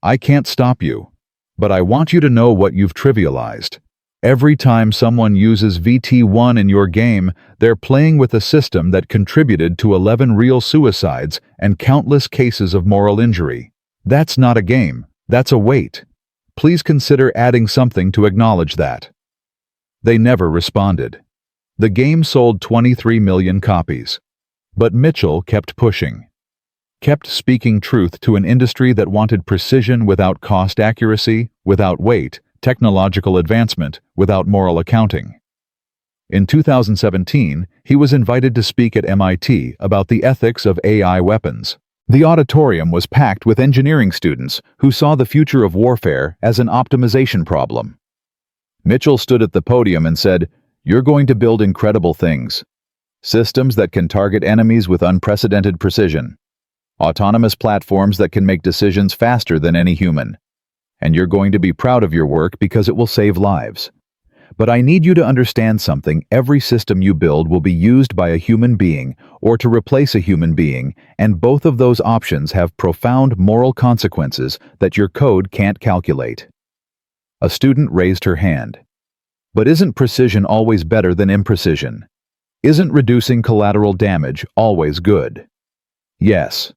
I can't stop you, but I want you to know what you've trivialized. Every time someone uses VT1 in your game, they're playing with a system that contributed to 11 real suicides and countless cases of moral injury. That's not a game, that's a weight. Please consider adding something to acknowledge that." They never responded. The game sold 23 million copies. But Mitchell kept pushing. Kept speaking truth to an industry that wanted precision without cost accuracy, without weight, technological advancement, without moral accounting. In 2017, he was invited to speak at MIT about the ethics of AI weapons. The auditorium was packed with engineering students who saw the future of warfare as an optimization problem. Mitchell stood at the podium and said, "You're going to build incredible things. Systems that can target enemies with unprecedented precision. Autonomous platforms that can make decisions faster than any human. And you're going to be proud of your work because it will save lives. But I need you to understand something. Every system you build will be used by a human being or to replace a human being, and both of those options have profound moral consequences that your code can't calculate." A student raised her hand. "But isn't precision always better than imprecision? Isn't reducing collateral damage always good?" "Yes.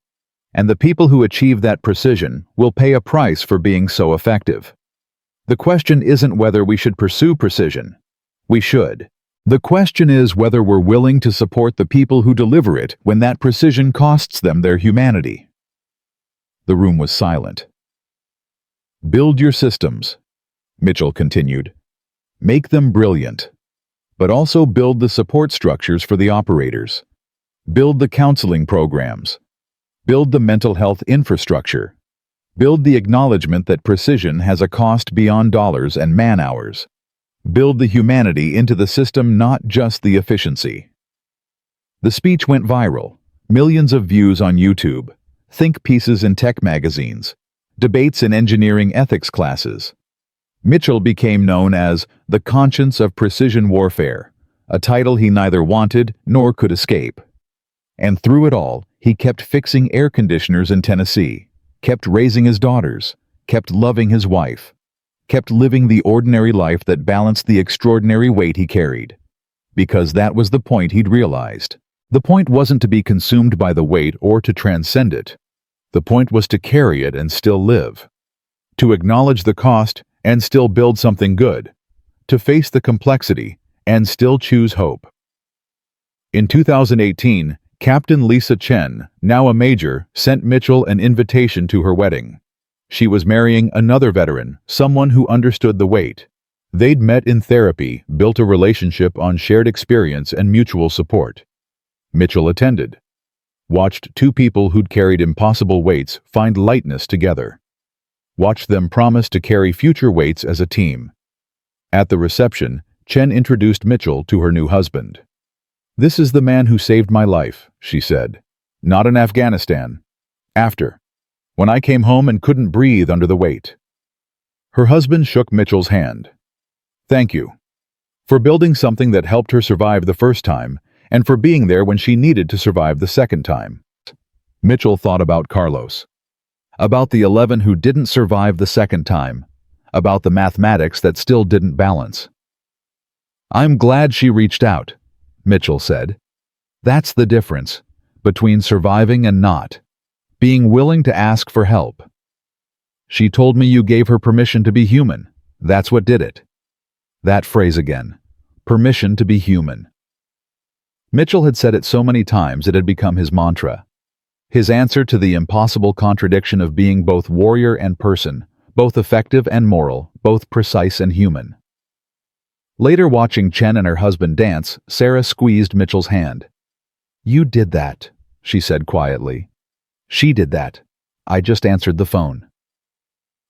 And the people who achieve that precision will pay a price for being so effective. The question isn't whether we should pursue precision. We should. The question is whether we're willing to support the people who deliver it when that precision costs them their humanity." The room was silent. "Build your systems," Mitchell continued. "Make them brilliant. But also build the support structures for the operators. Build the counseling programs. Build the mental health infrastructure. Build the acknowledgement that precision has a cost beyond dollars and man-hours. Build the humanity into the system, not just the efficiency." The speech went viral. Millions of views on YouTube, think pieces in tech magazines, debates in engineering ethics classes. Mitchell became known as the conscience of precision warfare, a title he neither wanted nor could escape. And through it all, he kept fixing air conditioners in Tennessee, kept raising his daughters, kept loving his wife, kept living the ordinary life that balanced the extraordinary weight he carried. Because that was the point he'd realized. The point wasn't to be consumed by the weight or to transcend it. The point was to carry it and still live. To acknowledge the cost and still build something good. To face the complexity and still choose hope. In 2018, Captain Lisa Chen, now a major, sent Mitchell an invitation to her wedding. She was marrying another veteran, someone who understood the weight. They'd met in therapy, built a relationship on shared experience and mutual support. Mitchell attended. Watched two people who'd carried impossible weights find lightness together. Watched them promise to carry future weights as a team. At the reception, Chen introduced Mitchell to her new husband. "This is the man who saved my life," she said. "Not in Afghanistan. After. When I came home and couldn't breathe under the weight." Her husband shook Mitchell's hand. "Thank you. For building something that helped her survive the first time, and for being there when she needed to survive the second time." Mitchell thought about Carlos. About the 11 who didn't survive the second time. About the mathematics that still didn't balance. "I'm glad she reached out," Mitchell said. "That's the difference between surviving and not. Being willing to ask for help. She told me you gave her permission to be human. That's what did it." That phrase again. Permission to be human. Mitchell had said it so many times it had become his mantra. His answer to the impossible contradiction of being both warrior and person, both effective and moral, both precise and human. Later, watching Chen and her husband dance, Sarah squeezed Mitchell's hand. "You did that," she said quietly. "She did that. I just answered the phone."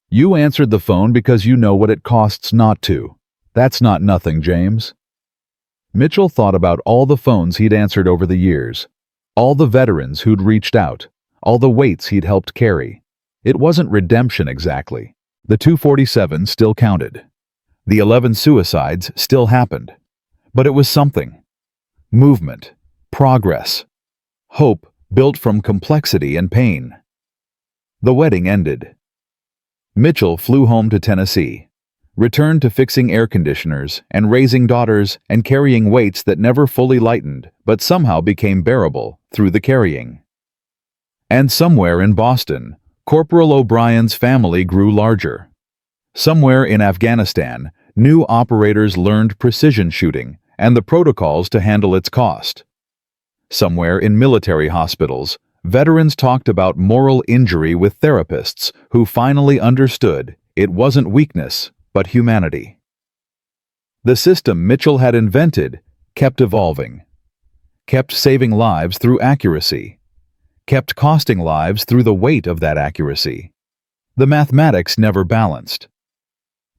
"You answered the phone because you know what it costs not to. That's not nothing, James." Mitchell thought about all the phones he'd answered over the years, all the veterans who'd reached out, all the weights he'd helped carry. It wasn't redemption exactly. The 247 still counted. The 11 suicides still happened. But it was something. Movement, progress, hope built from complexity and pain. The wedding ended. Mitchell flew home to Tennessee, returned to fixing air conditioners and raising daughters and carrying weights that never fully lightened but somehow became bearable through the carrying. And somewhere in Boston, Corporal O'Brien's family grew larger. Somewhere in Afghanistan, new operators learned precision shooting and the protocols to handle its cost. Somewhere in military hospitals, veterans talked about moral injury with therapists who finally understood it wasn't weakness, but humanity. The system Mitchell had invented kept evolving, kept saving lives through accuracy, kept costing lives through the weight of that accuracy. The mathematics never balanced.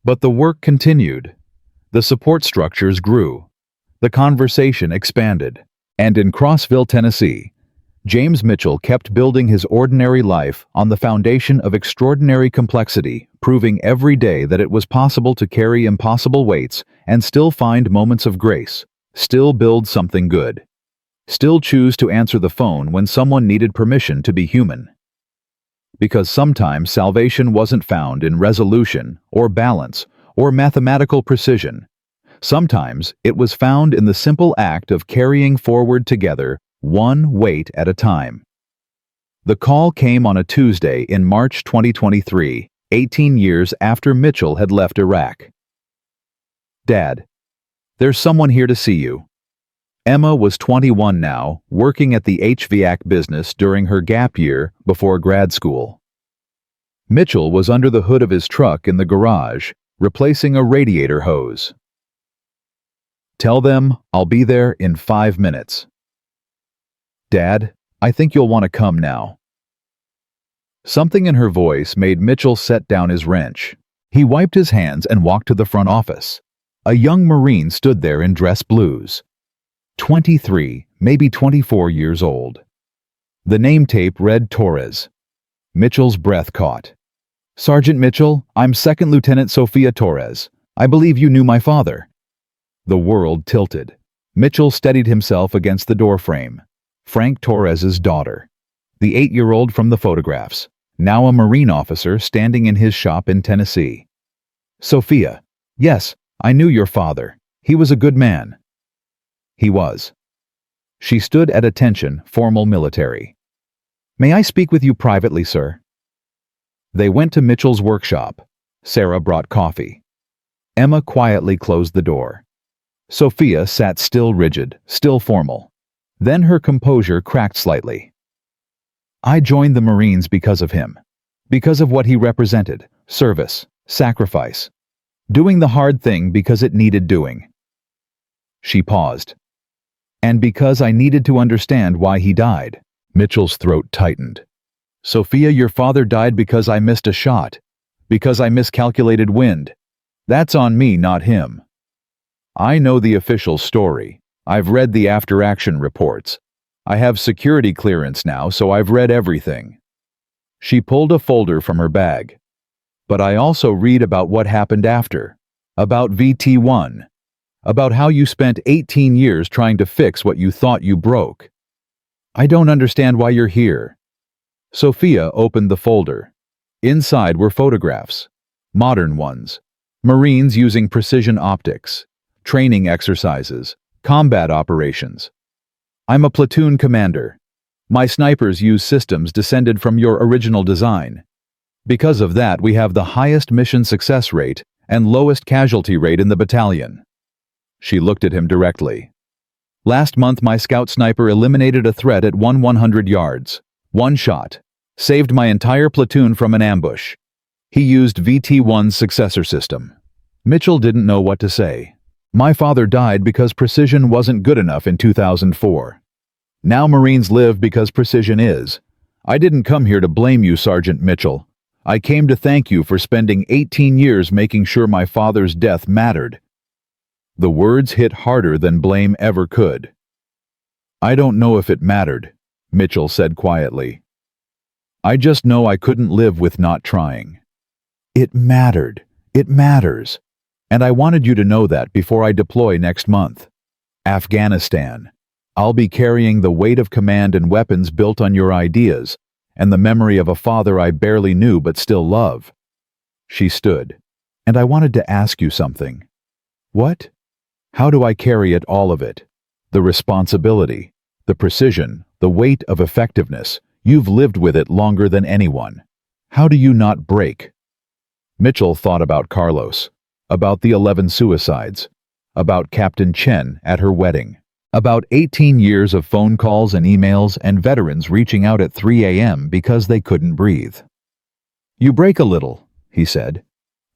But the work continued. The support structures grew. The conversation expanded. And in Crossville, Tennessee, James Mitchell kept building his ordinary life on the foundation of extraordinary complexity, proving every day that it was possible to carry impossible weights and still find moments of grace, still build something good, still choose to answer the phone when someone needed permission to be human. Because sometimes salvation wasn't found in resolution or balance or mathematical precision. Sometimes it was found in the simple act of carrying forward together, one weight at a time. The call came on a Tuesday in March 2023, 18 years after Mitchell had left Iraq. "Dad, there's someone here to see you." Emma was 21 now, working at the HVAC business during her gap year before grad school. Mitchell was under the hood of his truck in the garage, replacing a radiator hose. "Tell them I'll be there in 5 minutes." "Dad, I think you'll want to come now." Something in her voice made Mitchell set down his wrench. He wiped his hands and walked to the front office. A young Marine stood there in dress blues. 23, maybe 24 years old. The name tape read Torres. Mitchell's breath caught. "Sergeant Mitchell, I'm Second Lieutenant Sophia Torres. I believe you knew my father." The world tilted. Mitchell steadied himself against the doorframe. Frank Torres's daughter. The 8-year-old from the photographs. Now a Marine officer standing in his shop in Tennessee. "Sophia, yes, I knew your father. He was a good man." He was. She stood at attention, formal military. "May I speak with you privately, sir?" They went to Mitchell's workshop. Sarah brought coffee. Emma quietly closed the door. Sophia sat still rigid, still formal. Then her composure cracked slightly. "I joined the Marines because of him. Because of what he represented. Service, sacrifice. Doing the hard thing because it needed doing." She paused. "And because I needed to understand why he died." Mitchell's throat tightened. "Sophia, your father died because I missed a shot. Because I miscalculated wind. That's on me, not him. I know the official story. I've read the after-action reports. I have security clearance now, so I've read everything." She pulled a folder from her bag. "But I also read about what happened after. About VT1. About how you spent 18 years trying to fix what you thought you broke. I don't understand why you're here." Sophia opened the folder. Inside were photographs. Modern ones. Marines using precision optics. Training exercises. Combat operations. "I'm a platoon commander. My snipers use systems descended from your original design. Because of that, we have the highest mission success rate and lowest casualty rate in the battalion." She looked at him directly. "Last month, my scout sniper eliminated a threat at 100 yards. One shot. Saved my entire platoon from an ambush. He used VT1's successor system." Mitchell didn't know what to say. "My father died because precision wasn't good enough in 2004. Now Marines live because precision is. I didn't come here to blame you, Sergeant Mitchell. I came to thank you for spending 18 years making sure my father's death mattered." The words hit harder than blame ever could. "I don't know if it mattered," Mitchell said quietly. "I just know I couldn't live with not trying." "It mattered. It matters. And I wanted you to know that before I deploy next month. Afghanistan. I'll be carrying the weight of command and weapons built on your ideas, and the memory of a father I barely knew but still love." She stood. "And I wanted to ask you something." "What?" "How do I carry it, all of it? The responsibility, the precision, the weight of effectiveness. You've lived with it longer than anyone. How do you not break?" Mitchell thought about Carlos. About the 11 suicides. About Captain Chen at her wedding. About 18 years of phone calls and emails and veterans reaching out at 3 a.m. because they couldn't breathe. "You break a little," he said.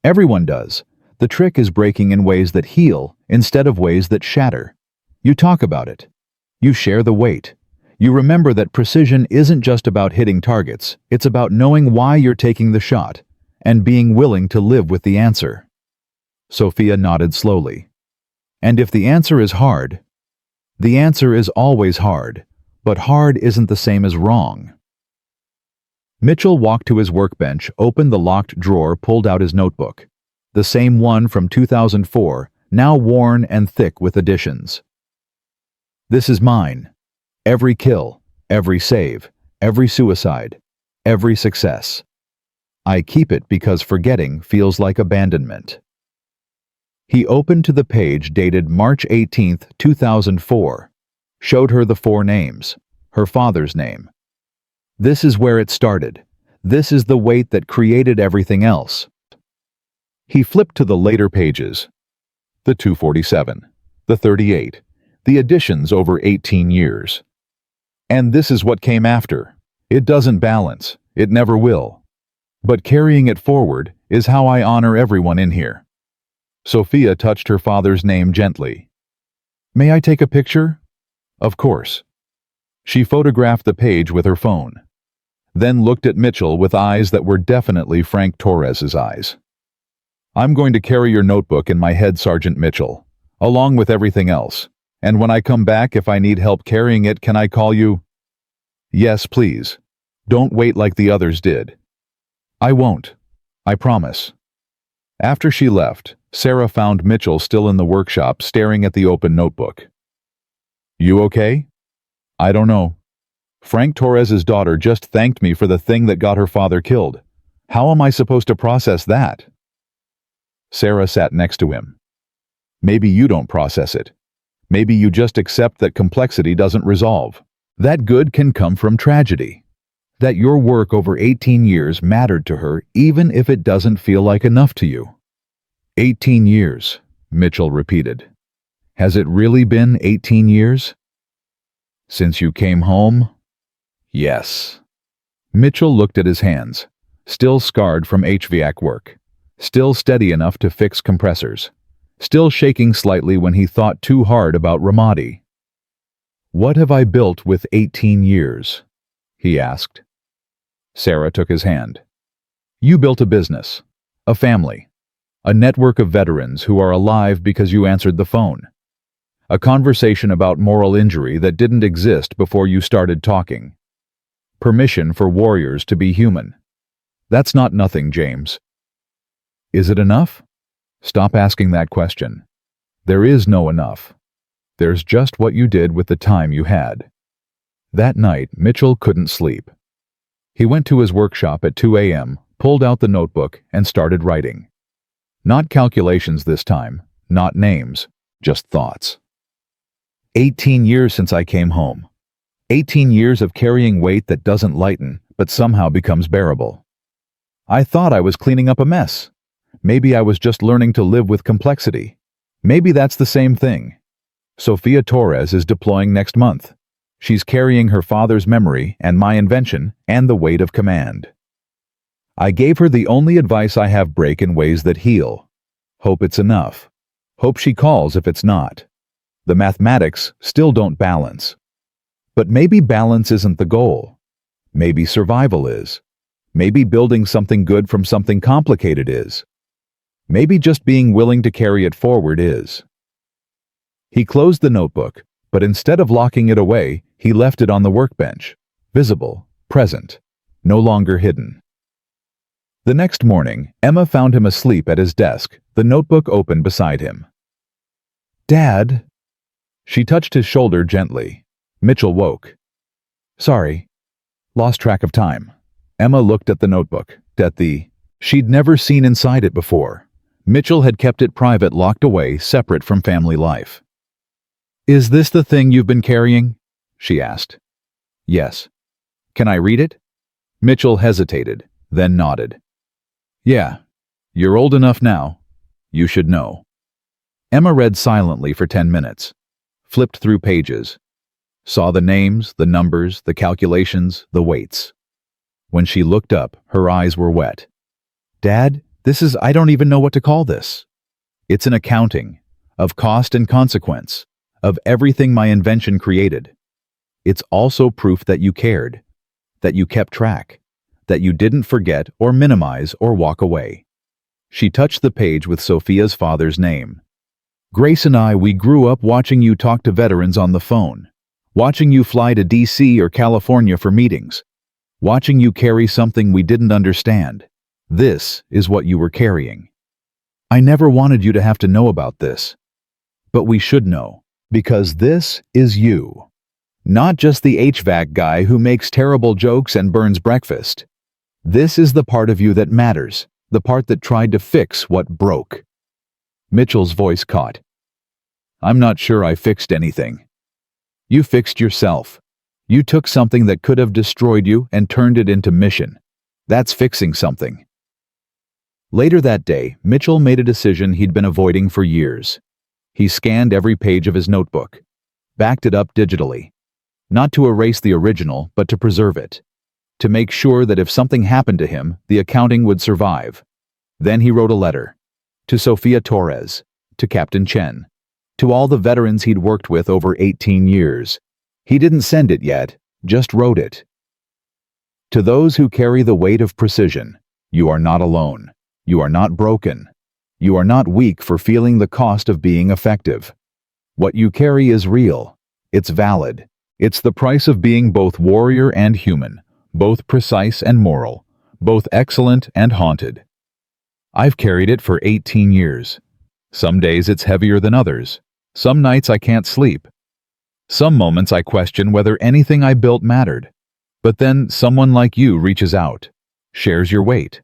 "Everyone does. The trick is breaking in ways that heal instead of ways that shatter. You talk about it. You share the weight. You remember that precision isn't just about hitting targets. It's about knowing why you're taking the shot and being willing to live with the answer." Sophia nodded slowly. And if the answer is hard, the answer is always hard, but hard isn't the same as wrong. Mitchell walked to his workbench, opened the locked drawer, pulled out his notebook. The same one from 2004, now worn and thick with additions. This is mine. Every kill, every save, every suicide, every success. I keep it because forgetting feels like abandonment. He opened to the page dated March 18, 2004, showed her the 4 names, her father's name. This is where it started. This is the weight that created everything else. He flipped to the later pages. The 247, the 38, the additions over 18 years. And this is what came after. It doesn't balance. It never will. But carrying it forward is how I honor everyone in here. Sophia touched her father's name gently. May I take a picture? Of course. She photographed the page with her phone, then looked at Mitchell with eyes that were definitely Frank Torres's eyes. I'm going to carry your notebook in my head, Sergeant Mitchell, along with everything else. And when I come back, if I need help carrying it, can I call you? Yes, please. Don't wait like the others did. I won't. I promise. After she left, Sarah found Mitchell still in the workshop staring at the open notebook. You okay? I don't know. Frank Torres's daughter just thanked me for the thing that got her father killed. How am I supposed to process that? Sarah sat next to him. Maybe you don't process it. Maybe you just accept that complexity doesn't resolve. That good can come from tragedy. That your work over 18 years mattered to her even if it doesn't feel like enough to you. 18 years, Mitchell repeated. Has it really been 18 years? Since you came home? Yes. Mitchell looked at his hands, still scarred from HVAC work, still steady enough to fix compressors, still shaking slightly when he thought too hard about Ramadi. What have I built with 18 years? He asked. Sarah took his hand. You built a business, a family, a network of veterans who are alive because you answered the phone. A conversation about moral injury that didn't exist before you started talking. Permission for warriors to be human. That's not nothing, James. Is it enough? Stop asking that question. There is no enough. There's just what you did with the time you had. That night, Mitchell couldn't sleep. He went to his workshop at 2 a.m., pulled out the notebook, and started writing. Not calculations this time, not names, just thoughts. 18 years since I came home. 18 years of carrying weight that doesn't lighten, but somehow becomes bearable. I thought I was cleaning up a mess. Maybe I was just learning to live with complexity. Maybe that's the same thing. Sophia Torres is deploying next month. She's carrying her father's memory and my invention and the weight of command. I gave her the only advice I have: break in ways that heal. Hope it's enough. Hope she calls if it's not. The mathematics still don't balance. But maybe balance isn't the goal. Maybe survival is. Maybe building something good from something complicated is. Maybe just being willing to carry it forward is. He closed the notebook, but instead of locking it away, he left it on the workbench, visible, present, no longer hidden. The next morning, Emma found him asleep at his desk, the notebook open beside him. Dad? She touched his shoulder gently. Mitchell woke. Sorry. Lost track of time. Emma looked at the notebook, she'd never seen inside it before. Mitchell had kept it private, locked away, separate from family life. Is this the thing you've been carrying? She asked. Yes. Can I read it? Mitchell hesitated, then nodded. Yeah. You're old enough now. You should know. Emma read silently for 10 minutes, flipped through pages, saw the names, the numbers, the calculations, the weights. When she looked up, her eyes were wet. Dad, I don't even know what to call this. It's an accounting of cost and consequence, of everything my invention created. It's also proof that you cared, that you kept track, that you didn't forget or minimize or walk away. She touched the page with Sophia's father's name. Grace and we grew up watching you talk to veterans on the phone, watching you fly to DC or California for meetings, watching you carry something we didn't understand. This is what you were carrying. I never wanted you to have to know about this. But we should know, because this is you. Not just the HVAC guy who makes terrible jokes and burns breakfast. This is the part of you that matters, the part that tried to fix what broke. Mitchell's voice caught. I'm not sure I fixed anything. You fixed yourself. You took something that could have destroyed you and turned it into mission. That's fixing something. Later that day, Mitchell made a decision he'd been avoiding for years. He scanned every page of his notebook, backed it up digitally. Not to erase the original, but to preserve it. To make sure that if something happened to him, the accounting would survive. Then he wrote a letter. To Sophia Torres, to Captain Chen, to all the veterans he'd worked with over 18 years. He didn't send it yet, just wrote it. To those who carry the weight of precision, you are not alone. You are not broken. You are not weak for feeling the cost of being effective. What you carry is real. It's valid. It's the price of being both warrior and human, both precise and moral, both excellent and haunted. I've carried it for 18 years. Some days it's heavier than others. Some nights I can't sleep. Some moments I question whether anything I built mattered. But then someone like you reaches out, shares your weight,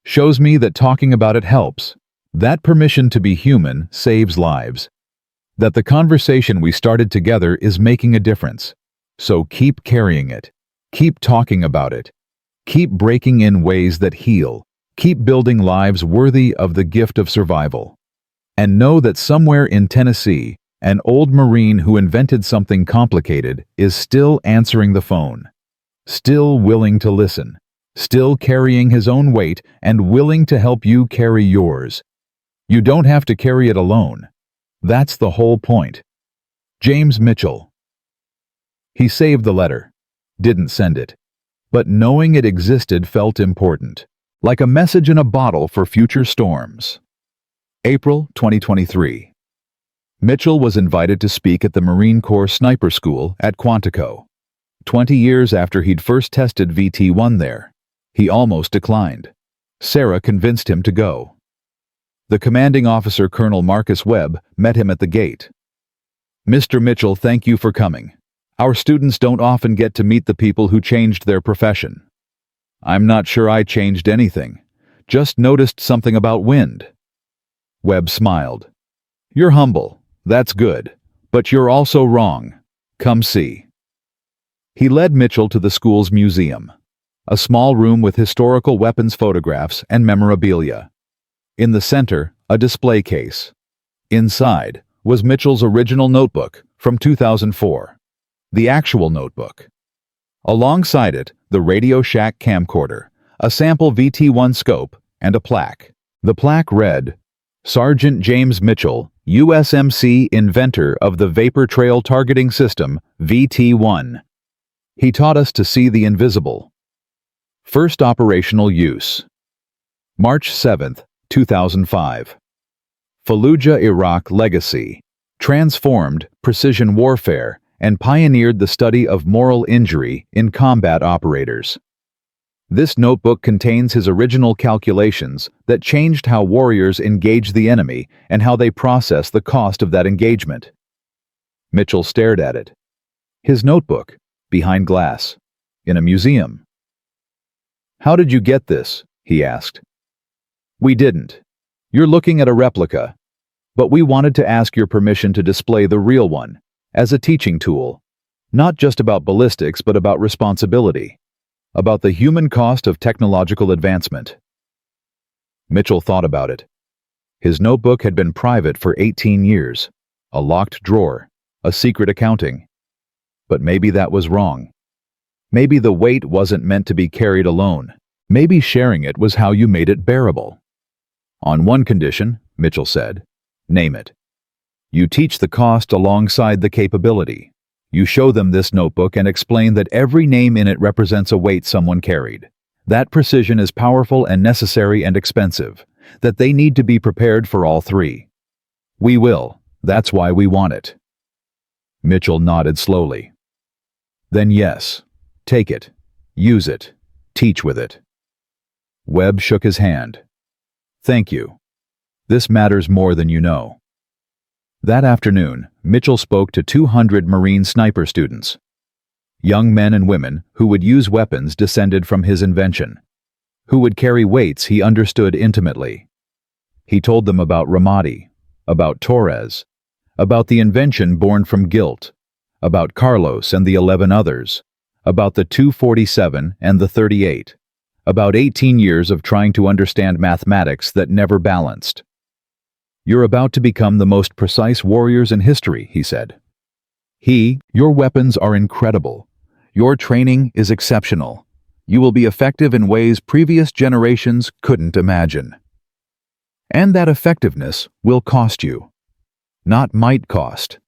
shows me that talking about it helps. That permission to be human saves lives. That the conversation we started together is making a difference. So keep carrying it. Keep talking about it. Keep breaking in ways that heal. Keep building lives worthy of the gift of survival. And know that somewhere in Tennessee, an old Marine who invented something complicated is still answering the phone. Still willing to listen. Still carrying his own weight and willing to help you carry yours. You don't have to carry it alone. That's the whole point. James Mitchell. He saved the letter. Didn't send it. But knowing it existed felt important. Like a message in a bottle for future storms. April 2023. Mitchell was invited to speak at the Marine Corps Sniper School at Quantico. 20 years after he'd first tested VT-1 there. He almost declined. Sarah convinced him to go. The commanding officer, Colonel Marcus Webb, met him at the gate. Mr. Mitchell, thank you for coming. Our students don't often get to meet the people who changed their profession. I'm not sure I changed anything. Just noticed something about wind. Webb smiled. You're humble. That's good. But you're also wrong. Come see. He led Mitchell to the school's museum. A small room with historical weapons photographs and memorabilia. In the center, a display case. Inside was Mitchell's original notebook from 2004. The actual notebook. Alongside it, the Radio Shack camcorder, a sample VT-1 scope, and a plaque. The plaque read, Sergeant James Mitchell, USMC inventor of the Vapor Trail Targeting System, VT-1. He taught us to see the invisible. First operational use. March 7, 2005. Fallujah, Iraq legacy. Transformed precision warfare and pioneered the study of moral injury in combat operators. This notebook contains his original calculations that changed how warriors engage the enemy and how they process the cost of that engagement. Mitchell stared at it. His notebook, behind glass, in a museum. How did you get this? He asked. We didn't. You're looking at a replica. But we wanted to ask your permission to display the real one, as a teaching tool. Not just about ballistics, but about responsibility. About the human cost of technological advancement. Mitchell thought about it. His notebook had been private for 18 years. A locked drawer. A secret accounting. But maybe that was wrong. Maybe the weight wasn't meant to be carried alone. Maybe sharing it was how you made it bearable. On one condition, Mitchell said, name it. You teach the cost alongside the capability. You show them this notebook and explain that every name in it represents a weight someone carried. That precision is powerful and necessary and expensive, that they need to be prepared for all three. We will, That's why we want it. Mitchell nodded slowly. Then yes, take it, use it, teach with it. Webb shook his hand. Thank you. This matters more than you know. That afternoon, Mitchell spoke to 200 Marine sniper students. Young men and women who would use weapons descended from his invention, who would carry weights he understood intimately. He told them about Ramadi, about Torres, about the invention born from guilt, about Carlos and the 11 others, about the 247 and the 38, about 18 years of trying to understand mathematics that never balanced. You're about to become the most precise warriors in history, he said. Your weapons are incredible. Your training is exceptional. You will be effective in ways previous generations couldn't imagine. And that effectiveness will cost you. Not might cost.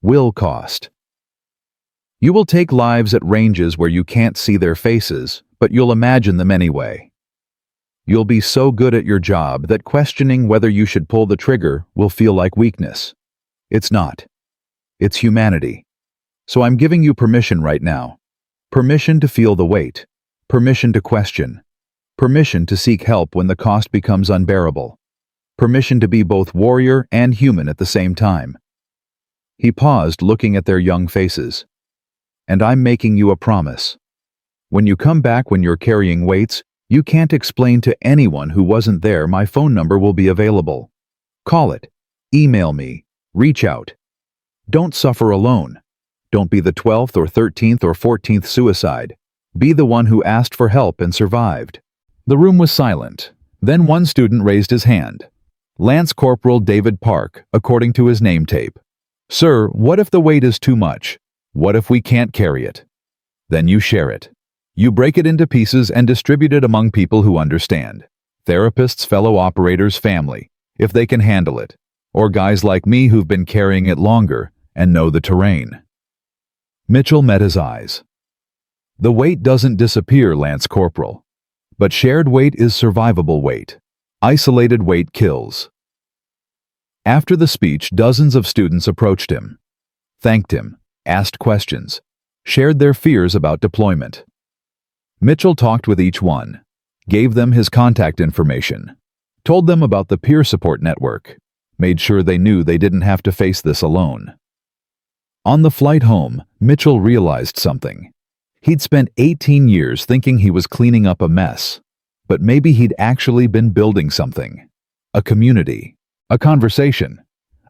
Will cost. You will take lives at ranges where you can't see their faces, but you'll imagine them anyway. You'll be so good at your job that questioning whether you should pull the trigger will feel like weakness. It's not. It's humanity. So I'm giving you permission right now. Permission to feel the weight. Permission to question. Permission to seek help when the cost becomes unbearable. Permission to be both warrior and human at the same time. He paused, looking at their young faces. And I'm making you a promise. When you come back when you're carrying weights, you can't explain to anyone who wasn't there. My phone number will be available. Call it. Email me. Reach out. Don't suffer alone. Don't be the 12th or 13th or 14th suicide. Be the one who asked for help and survived. The room was silent. Then one student raised his hand. Lance Corporal David Park, according to his name tape. Sir, what if the weight is too much? What if we can't carry it? Then you share it. You break it into pieces and distribute it among people who understand. Therapists, fellow operators, family, if they can handle it. Or guys like me who've been carrying it longer and know the terrain. Mitchell met his eyes. The weight doesn't disappear, Lance Corporal. But shared weight is survivable weight. Isolated weight kills. After the speech, dozens of students approached him, thanked him, asked questions, shared their fears about deployment. Mitchell talked with each one, gave them his contact information, told them about the peer support network, made sure they knew they didn't have to face this alone. On the flight home, Mitchell realized something. He'd spent 18 years thinking he was cleaning up a mess, but maybe he'd actually been building something. A community, a conversation,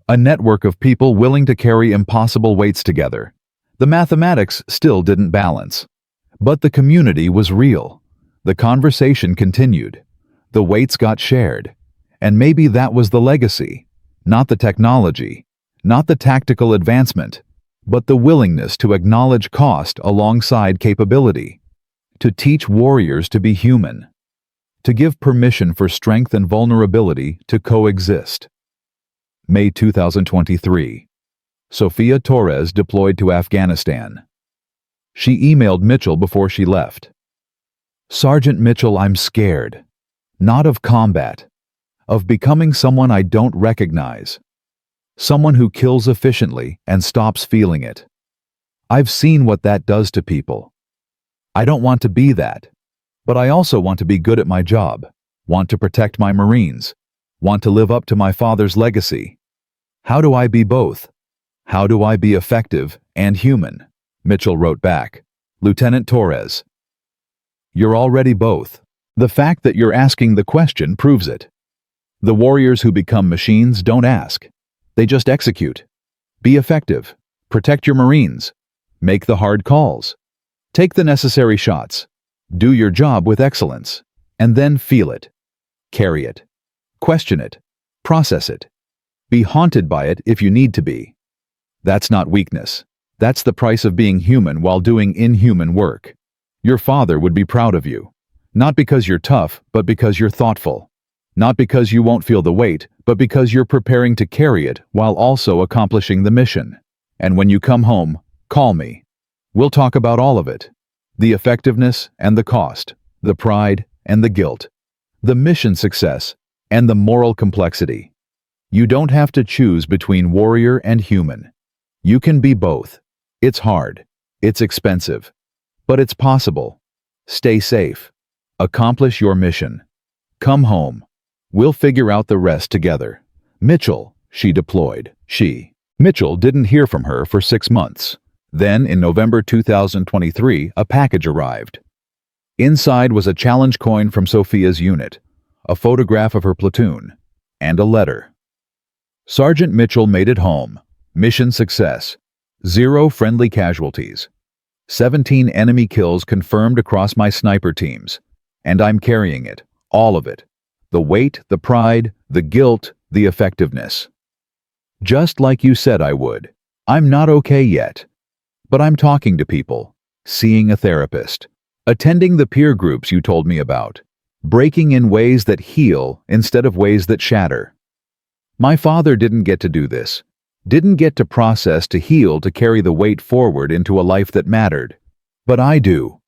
a network of people willing to carry impossible weights together. The mathematics still didn't balance. But the community was real. The conversation continued. The weights got shared. And maybe that was the legacy. Not the technology, not the tactical advancement, but the willingness to acknowledge cost alongside capability. To teach warriors to be human. To give permission for strength and vulnerability to coexist. May 2023. Sofia Torres deployed to Afghanistan. She emailed Mitchell before she left. Sergeant Mitchell, I'm scared. Not of combat. Of becoming someone I don't recognize. Someone who kills efficiently and stops feeling it. I've seen what that does to people. I don't want to be that. But I also want to be good at my job. Want to protect my Marines. Want to live up to my father's legacy. How do I be both? How do I be effective and human? Mitchell wrote back. Lieutenant Torres. You're already both. The fact that you're asking the question proves it. The warriors who become machines don't ask. They just execute. Be effective. Protect your Marines. Make the hard calls. Take the necessary shots. Do your job with excellence. And then feel it. Carry it. Question it. Process it. Be haunted by it if you need to be. That's not weakness. That's the price of being human while doing inhuman work. Your father would be proud of you. Not because you're tough, but because you're thoughtful. Not because you won't feel the weight, but because you're preparing to carry it while also accomplishing the mission. And when you come home, call me. We'll talk about all of it. The effectiveness and the cost, the pride and the guilt, the mission success and the moral complexity. You don't have to choose between warrior and human. You can be both. It's hard. It's expensive. But it's possible. Stay safe. Accomplish your mission. Come home. We'll figure out the rest together. Mitchell, she deployed. Mitchell didn't hear from her for 6 months. Then, in November 2023, a package arrived. Inside was a challenge coin from Sophia's unit, a photograph of her platoon, and a letter. Sergeant Mitchell made it home. Mission success. 0 friendly casualties. 17 enemy kills confirmed across my sniper teams. And I'm carrying it. All of it. The weight, the pride, the guilt, the effectiveness. Just like you said I would. I'm not okay yet. But I'm talking to people. Seeing a therapist. Attending the peer groups you told me about. Breaking in ways that heal instead of ways that shatter. My father didn't get to do this. Didn't get to process, to heal, to carry the weight forward into a life that mattered. But I do.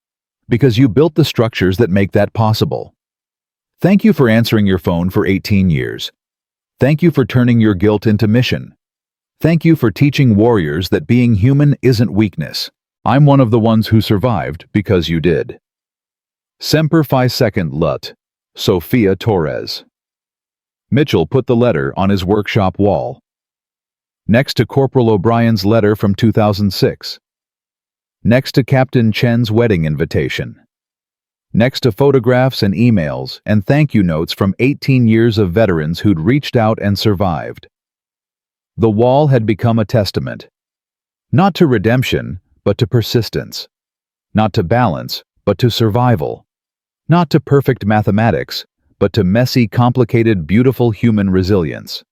Because you built the structures that make that possible. Thank you for answering your phone for 18 years. Thank you for turning your guilt into mission. Thank you for teaching warriors that being human isn't weakness. I'm one of the ones who survived because you did. Semper Fi Second Lut, Sophia Torres. Mitchell put the letter on his workshop wall. Next to Corporal O'Brien's letter from 2006. Next to Captain Chen's wedding invitation. Next to photographs and emails and thank you notes from 18 years of veterans who'd reached out and survived. The wall had become a testament. Not to redemption, but to persistence. Not to balance, but to survival. Not to perfect mathematics, but to messy, complicated, beautiful human resilience.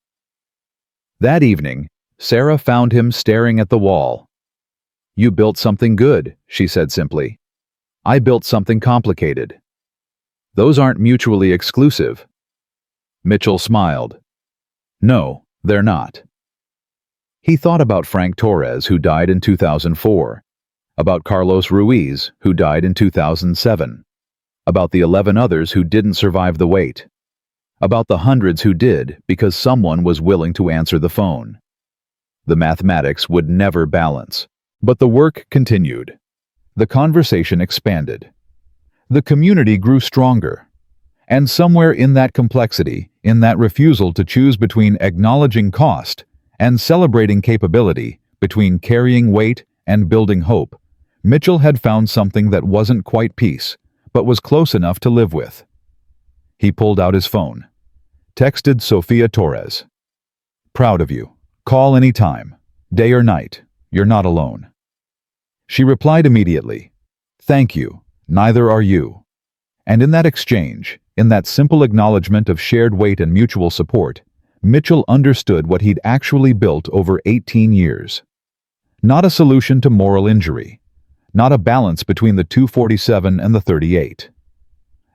That evening, Sarah found him staring at the wall. You built something good, she said simply. I built something complicated. Those aren't mutually exclusive. Mitchell smiled. No, they're not. He thought about Frank Torres, who died in 2004, about Carlos Ruiz, who died in 2007, about the 11 others who didn't survive the wait, about the hundreds who did because someone was willing to answer the phone. The mathematics would never balance, but the work continued. The conversation expanded. The community grew stronger. And somewhere in that complexity, in that refusal to choose between acknowledging cost and celebrating capability, between carrying weight and building hope, Mitchell had found something that wasn't quite peace, but was close enough to live with. He pulled out his phone. Texted Sophia Torres. Proud of you. Call anytime. Day or night. You're not alone. She replied immediately. Thank you. Neither are you. And in that exchange, in that simple acknowledgement of shared weight and mutual support, Mitchell understood what he'd actually built over 18 years. Not a solution to moral injury. Not a balance between the 247 and the 38.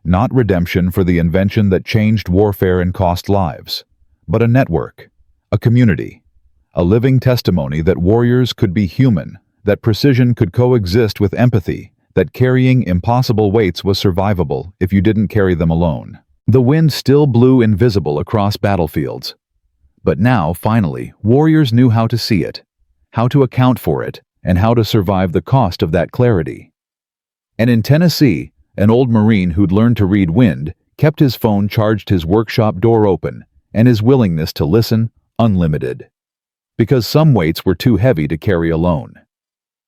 Not redemption for the invention that changed warfare and cost lives, but a network, a community, a living testimony that warriors could be human, that precision could coexist with empathy, that carrying impossible weights was survivable if you didn't carry them alone. The wind still blew invisible across battlefields. But now, finally, warriors knew how to see it, how to account for it, and how to survive the cost of that clarity. And in Tennessee, an old Marine who'd learned to read wind kept his phone charged, his workshop door open, and his willingness to listen unlimited. Because some weights were too heavy to carry alone.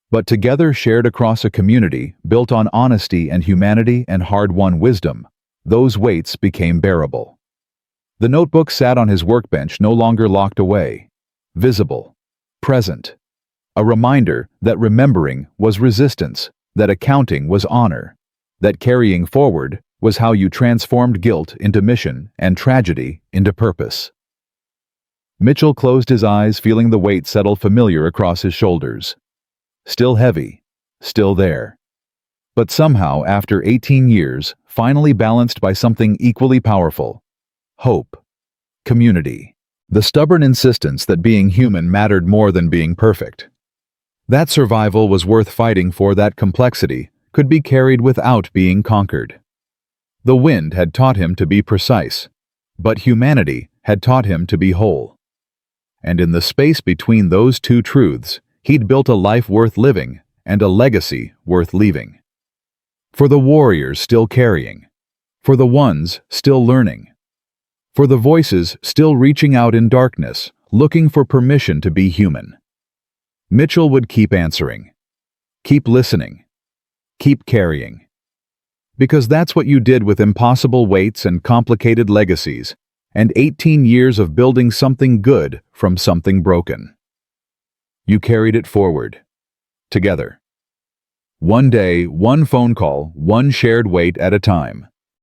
But together, shared across a community built on honesty and humanity and hard-won wisdom, those weights became bearable. The notebook sat on his workbench, no longer locked away. Visible. Present. A reminder that remembering was resistance, that accounting was honor, that carrying forward was how you transformed guilt into mission and tragedy into purpose. Mitchell closed his eyes, feeling the weight settle familiar across his shoulders. Still heavy, still there. But somehow, after 18 years, finally balanced by something equally powerful. Hope. Community. The stubborn insistence that being human mattered more than being perfect. That survival was worth fighting for, that complexity could be carried without being conquered. The wind had taught him to be precise, but humanity had taught him to be whole. And in the space between those two truths, he'd built a life worth living and a legacy worth leaving. For the warriors still carrying, for the ones still learning, for the voices still reaching out in darkness, looking for permission to be human. Mitchell would keep answering, keep listening, keep carrying. Because that's what you did with impossible weights and complicated legacies, and 18 years of building something good from something broken. You carried it forward, together. One day, one phone call, one shared weight at a time.